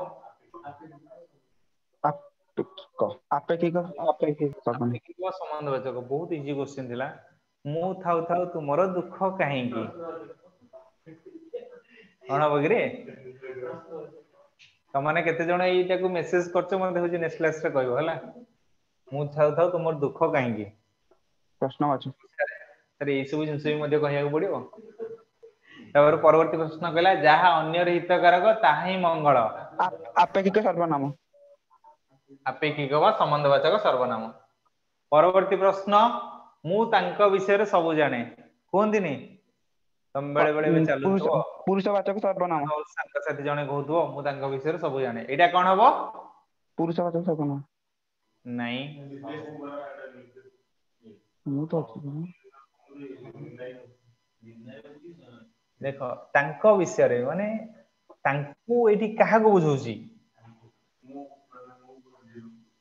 आपेक्षिक सर्वनाम आपेक्षिक संबंधवाचक बहुत इजी क्वेश्चन थिला मु थाउ थाउ तुमरो दुख काहेकी कोन हबो कि रे तमाने केते जण एइटा को मेसेज करछो मते होछि नेक्स्ट क्लास रे कहबो हला मु थाउ थाउ तुमर दुख काहेकी प्रश्नवाचक अरे ए सब जिंस भी मध्ये कहया पड़िबो तबर परवर्ती प्रश्न कहला जहा अन्य हितकारक ताहा ही मंगल आपेक्षिक सर्वनाम आपेक्षिक वा संबंधवाचक सर्वनाम परवर्ती प्रश्न मु तांका विषय रे सब जाने कोनदिनी तम बेले बेले में चालुथो पुरुषवाचक सर्वनाम संग साथी जने कहथो मु तांका विषय रे सब जाने एटा कोन हबो पुरुषवाचक सर्वनाम नहीं मु तो देखो तांको विषय रे माने तांको एठी काहा को बुझौछि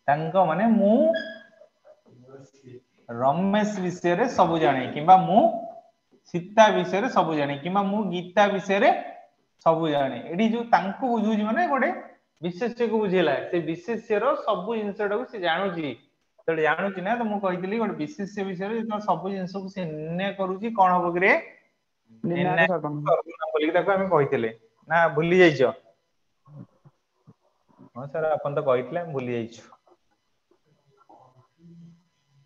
तांको माने मु रमेश विषय रे सब जाने किबा मु सीता विषय रे सब जाने किबा मु गीता विषय रे सब जाने एठी जो तांको बुझौछि माने गोटे विशेष्य को बुझेला से विशेष्य रो सब जिंसटा को से जानुछि तो जानुछि ना तो मु कहितली गोटे विशेष्य विषय रे तो सब जिंस को से निर्णय करूछि कोन हबो कि रे निर्णायक सर्वनाम बोली ताको हमें कहितले ना भूली जाइछो हां सर अपन तो कहितले हम भूली जाइछो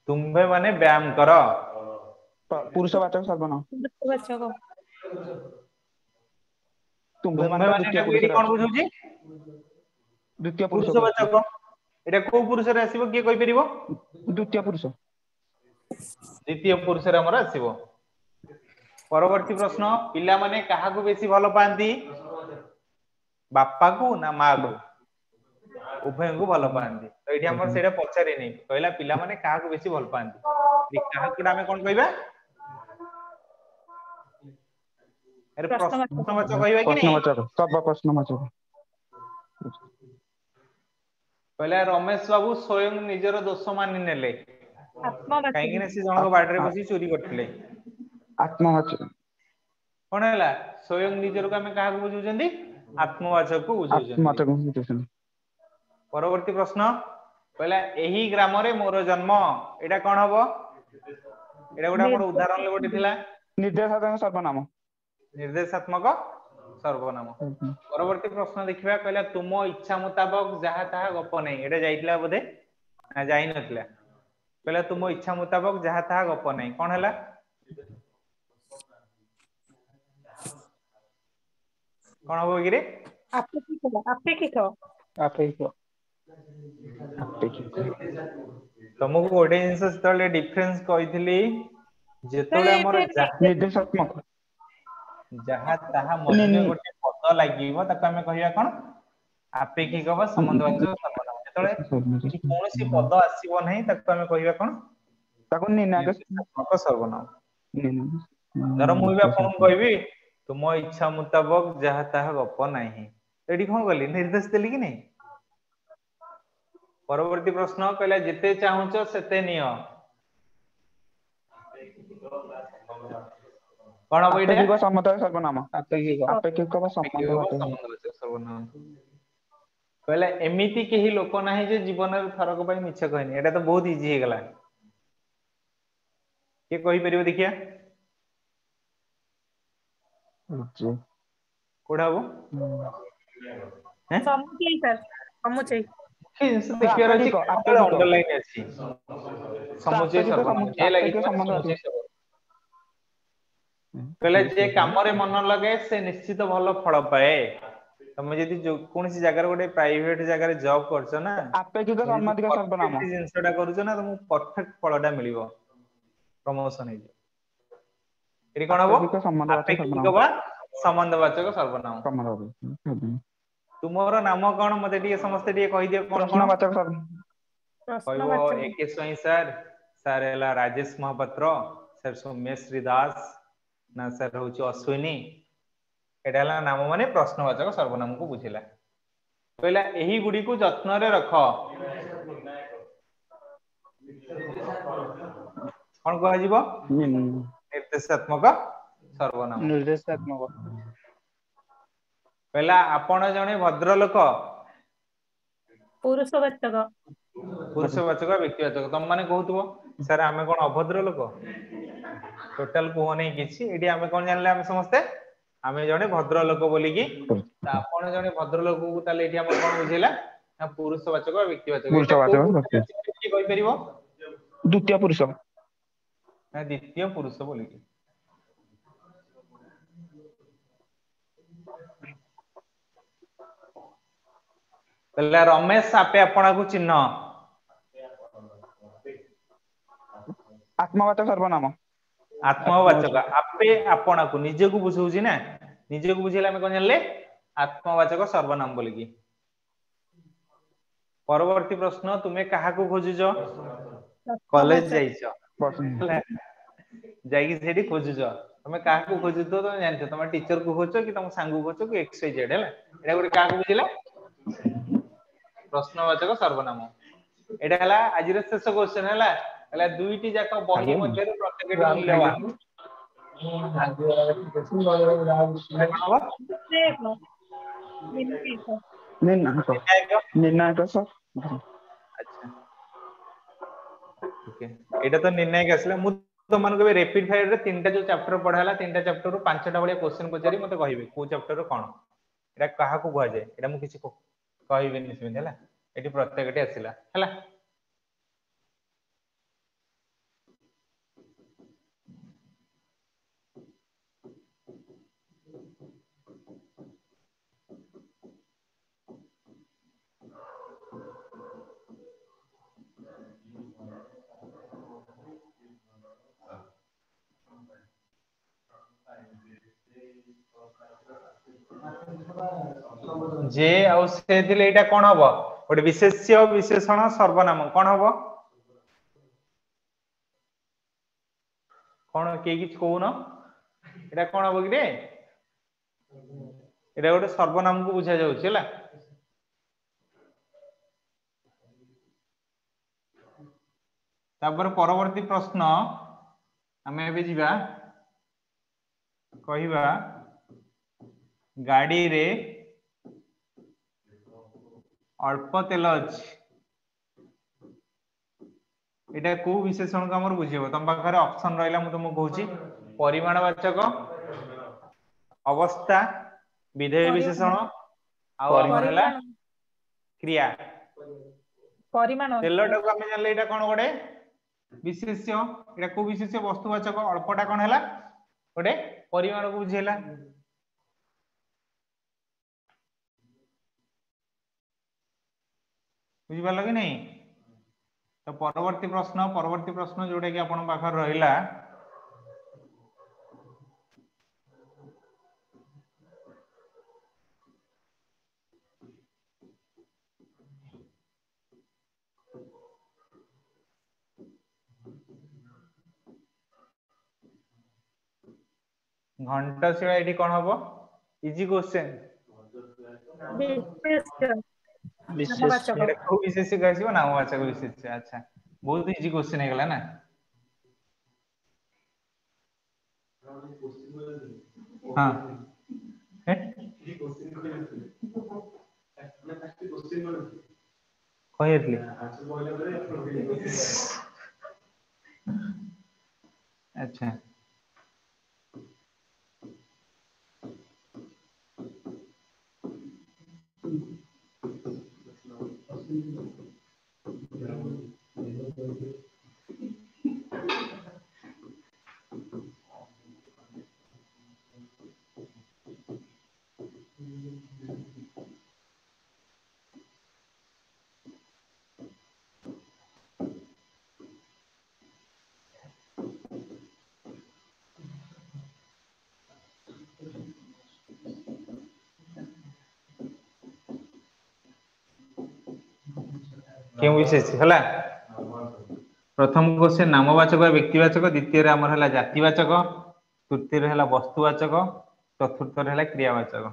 तुम्बे माने व्यायाम करो पुरुषवाचक सर्वनाम पुरुषवाचक तुम्बे तुम्बे माने माने द्वितीय एटी पुरुष कोन बुझौछि द्वितीय पुरुष पुरुषवाचक एटा को पुरुष रे आसीबो के कहि परिबो द्वितीय पुरुष द्वितीय पुरुष रे हमर आसीबो परवर्ती प्रश्न पिला माने काहा को बेसी भलो पांती बापा को ना मां को उभय को भलो पांती तो एठी हमर सेटा पचारि नै कहला पिला माने काहा को बेसी भल पांती काहा कोडा हमें कोन कहबा अरे प्रश्नवाचक कहबा कि नै प्रश्नवाचक सब प्रश्नवाचक कहला रमेश बाबू स्वयं निजर दोष मानि नेले आत्मवाचक काहे कि ने से जनक बाडरे बसी चोरी करथिले आत्मवाचक कोन हैला स्वयं निजर को हमें काहा को बुझुचंदी आत्मवाचक को बुझुचंदी आत्मवाचक बुझुचंदी परवर्ती प्रश्न कहला एही ग्राम रे मोर जन्म एटा कोन हबो एटा गोटा हमर उदाहरण ले गोटे थिला निर्देशात्मक सर्वनाम निर्देशात्मक सर्वनाम परवर्ती प्रश्न देखिबा कहला तुम इच्छा मुताबिक जहा ताहा गप नै एटा जाइतला बोधे ना जाई नथिला कहला तुम इच्छा मुताबिक जहा ताहा गप नै कोन हैला कोन हबो कि रे आपेक्षिक तुमको गोटे जिंस सेतले डिफरेंस कहितली जेतले हमर निर्देशात्मक जहा ताहा मध्य गोटे पद लागिवो ताको हमें कहिया कोन आपेक्षिक वा संबंधवाचक सर्वनाम जेतले कोनोसी पद आसीबो नै ताको हमें कहिया कोन ताको निर्णायक सर्वनाम धर मु भी आपन कहबी तुम इच्छा मुताबिक जहा ताहा गप नाही एडी कोन गली निर्देश देली कि नै परवर्ती प्रश्न कहला जेते चाहुचो सेते नियो कोन होइडे आपेक्षिक संबंधवाचक सर्वनाम आपेक्षिक संबंधवाचक सर्वनाम कहला एमिति केही लोक नाही जे जीवन रे थरक पई मिछ कहनी एटा तो बहुत इजी हे गला के कहि परिबो देखिया कोडा हो हैं समुचय सर समुचय किस देखियार अछि अंडरलाइन अछि समुचय सर्वनाम ए लागि समुचय कहले जे काम रे मन लगे से निश्चित भल फल पाए तुम जदि कौन सी जगह गोटे प्राइवेट जगह जॉब करछ ना आपेक्षिक सर्वाधिक सर्वनाम जिनसटा करूछ ना तुम परफेक्ट फलटा मिलिबो प्रमोशन हे एटी कोन हबो आपेक्षिक संबंधवाचक आपेक्षिक सर्वनाम बा संबंधवाचक सर्वनाम संबंधवाचक तुमरो नाम कोन मते टिके समस्त टिके कहि दियो कोन कोन प्रश्नवाचक सर्व कहबो प्रश्नवाचक एके स्वयं सर सर एला राजेश महापात्र सर सौम्य श्रीदास ना सर होची अश्विनी एटा हला नाम माने प्रश्नवाचक सर्वनाम को बुझिला कहला एही गुडी को जत्न रे रख कोन कह जिवो निर्देशात्मक सर्वनाम निर्देशात्मक कहला आपण जणे भद्रलोक पुरुषवाचक पुरुषवाचक व्यक्तिवाचक तुम माने कहतुबो सर आमे कोन अभद्र लोक टोटल को नै किछि एडी आमे कोन जानले आमे समस्ते आमे जणे भद्र लोक बोली की ता आपण जणे भद्र लोक को ताले एडी आमे कोन बुझिला ना पुरुषवाचक व्यक्तिवाचक एटा को पुरुषवाचक की कहि परिबो द्वितीय पुरुष ना द्वितीय पुरुष बोली की कहला रमेश आपे आपणा को चिन्ह आत्मवाचक सर्वनाम आत्मवाचक आपे आपणा को निजे को बुझौजी ना निजे को बुझेला हम कोन जानले आत्मवाचक सर्वनाम बोली की परवर्ती प्रश्न तुमे काहा को खोजुजो कॉलेज जाइछो जाई सेठी खोजुजो तुमे काहा को खोजुतो तो जानछो तुमे टीचर को खोजो कि तुम सांग को खोजो कि एक्स वाई जेड हैला एटा गोटे काहा को बुझिला प्रश्नवाचक सर्वनाम एटा हला आज रे शेष क्वेश्चन हैला हला दुईटी जाक बही मध्ये प्रत्येकटी मूल्यवान निर्णायक सर अच्छा ओके एटा तो निर्णायक आसला मु तो मन को रैपिड फायर रे तीनटा जो चैप्टर पढाला तीनटा चैप्टर रो पांचटा बळे क्वेश्चन पचारी मते कहिबे को चैप्टर रो कोन एटा काहा को कह जाय एटा मु किछि कहिबेनी सेमिति हैला एटी प्रत्येकटी आसिला हैला जे आउ से दिले एटा कोन हबो ओटे विशेष्य विशेषण सर्वनाम कोन हबो कोन के किछ कहून एटा कोन हबो कि रे एटा गोटे सर्वनाम को बुझा जाउछ हैला तापर परवर्ती प्रश्न हमें एबे जिबा कहिबा गाड़ी रे अल्प तेल अछि एटा को विशेषण को हमर बुझिबो तम पाखरे ऑप्शन रहला मु तुमको कहूची परिमाणवाचक अवस्था विधेय विशेषण आ हमरा क्रिया परिमाण तेलटा को हम जानले एटा कोन गोटे विशेष्य एटा को विशेष्य वस्तुवाचक अल्पटा कोन हैला गोटे परिमाण को बुझेला बुझि पालो कि नहीं तो परवर्ती प्रश्न जोटा कि आपण पाखर रहिला घंटाशिला एठी कोन हबो इजी क्वेश्चन नामवाचक एटा को विशेष्य कहसिबो नामवाचक विशेष्य अच्छा बहुत इजी क्वेश्चन हे गला ना हां कहयतली अच्छा केउ विशेष हला प्रथम क्वेश्चन नामवाचक व्यक्तिवाचक द्वितीय रे हमर हला जातिवाचक तृतीय रे हला वस्तुवाचक चतुर्थ रे हला क्रियावाचक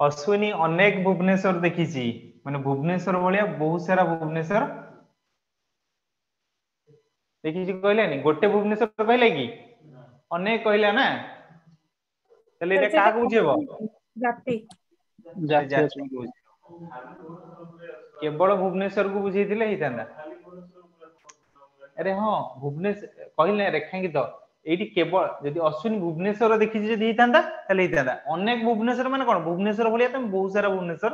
अश्विनी अनेक भुवनेश्वर देखिछि माने भुवनेश्वर भलिया बहुत सारा भुवनेश्वर देखिछि कहलेनी गोटे भुवनेश्वर कहले कि अनेक कहला ना तले एटा का को बुझेबो जाति जाति को केवल भुवनेश्वर को बुझेइथिले हितांदा अरे हां भुवनेश्वर कहले रेखांकित एठी केवल यदि अश्विनी भुवनेश्वर देखिछि जदि हितांदा तले हितांदा अनेक भुवनेश्वर माने कोन भुवनेश्वर भलिया तुम बहुत सारा भुवनेश्वर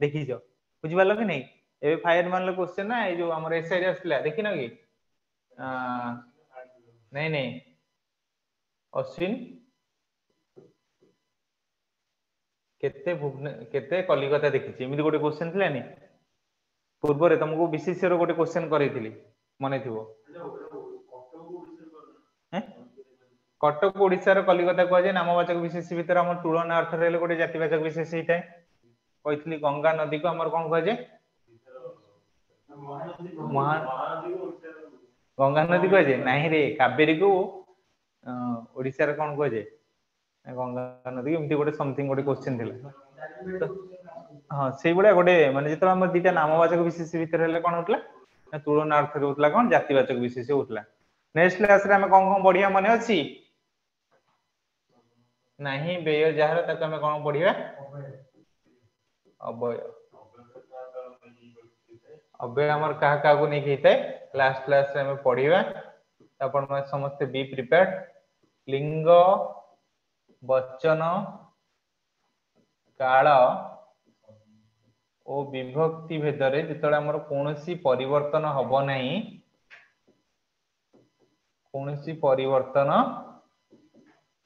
देखिछो बुझि पालो कि नहीं एबे फायर मान लो क्वेश्चन ना ए जो हमर एसआई आसला देखिनो कि नहीं नहीं अश्विन केते कलिकता देखिछि एमिति गोटे क्वेश्चन थिला नि पूर्व रे तुमको विशेष रो गोटे क्वेश्चन करेथिली मने थिबो कटक ओडिसा रो कलिकता को जे नामवाचक विशेष भीतर हमर तुलना अर्थ रे गोटे जातिवाचक विशेष हिताय कहितली गंगा नदी को हमर कोन कह जे गंगा नदी कह जे नाही रे कावेरी को ओडिसा रे कोन कह जे गंगा नदी एमती गोटे समथिंग गोटे क्वेश्चन थिला हां सेई बडा गोटे माने जेतो हमर दीटा नामवाचक विशेष भीतर हेले कोन होतला ना तुलना अर्थ रे होतला कोन जातिवाचक विशेष होतला नेक्स्ट क्लास रे हम कोन बढ़िया माने अछि नाही बेय जहार तक हम कोन पढिया अबय अबे हमर कहा को नहीं कहते लास्ट क्लास रे हम पढिबा अपन में समस्त बी प्रिपेयर्ड लिंग वचन काल ओ विभक्ति भेदरे जेतले हमर कोनोसी परिवर्तन हबो नाही कोनोसी परिवर्तन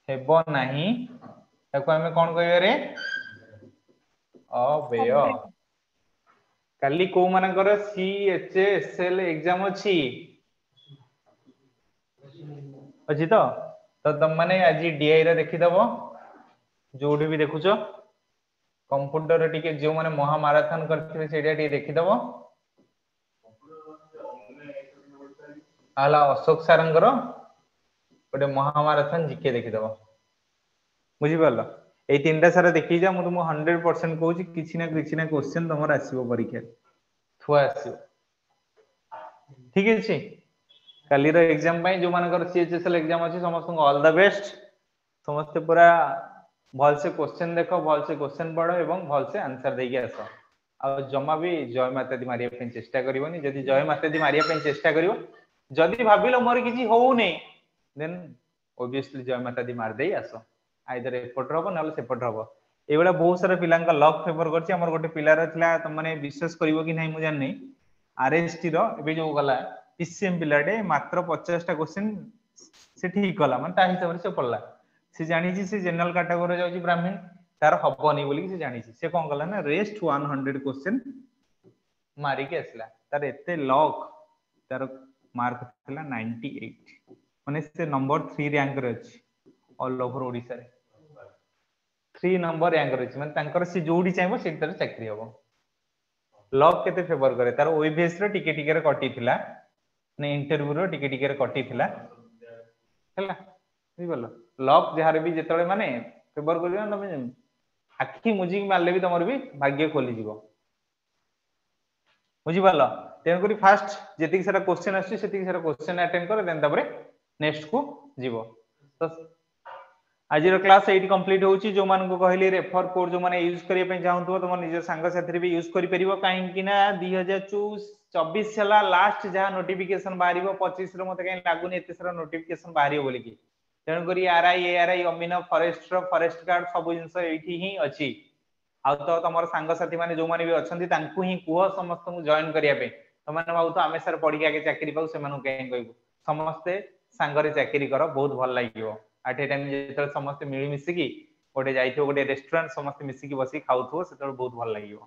हेबो नाही ताको हम कोन कहबे रे अव्यय काली को मानकर सीएचएसएल एग्जाम अछि अछि तो तुम माने आज डीआई रे देखि दबो जोडी भी देखुचो कंप्यूटर रे टिके जो माने महामाराथन करथिबे सेडा टिके देखि दबो आला अशोक सारंगर गोटे महामाराथन जीके देखि दबो बुझि पालो ए तीनटा सारा देखि जा मु तुम 100% कहूची किछि ना क्वेश्चन तमर आसीबो परीक्षा थुआ आसीबो ठीक अछि काली रो एग्जाम पई जो मानकर सीएचएसएल एग्जाम अछि समस्त ऑल द बेस्ट समस्त पूरा भल से क्वेश्चन देखो भल से क्वेश्चन पढ़ो एवं भल से आंसर देके आसो आ जमा भी जय माता दी मारिया पे चेष्टा करिवनी जदी जय माता दी मारिया पे चेष्टा करिवो जदी भाबिलो मोर किछि होउ नै देन ऑब्वियसली जय माता दी मार देई आसो आइदर एपट रहबो नाले सेपट रहबो एबेला बहुत सारा पिलांका लक फेवर करछि हमर गोटे पिला रहथिला त माने विश्वास करिवो कि नै मु जान नै आरएसटी रो एबे जो गला पीसीएम पिलाटे मात्र 50 टा क्वेश्चन से ठीक कला माने ता हिसाब से पड़ला से जानि छी से जनरल कैटेगरी जाउची ब्राह्मण तार हबनी बोली से जानि छी से कोन कला ना रेस्ट 100 क्वेश्चन मारी के असला तार एते लक तार मार्क थिला 98 माने से नंबर 3 रैंक रे अछि ऑल ओवर ओडिसा रे 3 नंबर रैंक रे अछि माने तांकर से जोडी चाहबो से तार चाकरी हबो लक केते फेवर करे तार ओईबीएस रे टिके टिके रे कटी थिला ने इंटरव्यू रो टिके टिके रे कटी थिला हला बुझि बोलो लक जहार भी जेतले माने फेवर करियो तमे आखी मुजी मारले भी तमर भी भाग्य खोली जीवो बुझि पालो तेन करी फास्ट जेतिक सारा क्वेश्चन आछि सेतिक सारा क्वेश्चन अटेंड कर देन तापरे नेक्स्ट को जीवो तो आज रो क्लास एटी कंप्लीट होउची जो मान को कहली रेफर कोड जो माने यूज करिया पे चाहंतो तुम निज संग साथी भी यूज करि परिबो काहे कि ना 2024 हला लास्ट जहा नोटिफिकेशन बारिबो 25 रो मते काहे लागुनी एते सारा नोटिफिकेशन बारियो बोली की तेन करी आरआई एआरआई अमीन फॉरेस्ट गार्ड सब जिंस एठी ही अछि आ तो तमर संग साथी माने जो माने भी अछंती तांकु ही कुह समस्त को जॉइन करिया पे तमाने बाबू तो आमे सर पढी के आगे चाकरी पाऊ से मानु कहीं कहबो समस्त संग रे चाकरी करो बहुत भल लागियो आठे टाइम जेतल समस्त मिली मिसी की गोटे जाइथो गोटे रेस्टोरेंट समस्त मिसी की बसी खाउथो सेतल बहुत भल लागियो।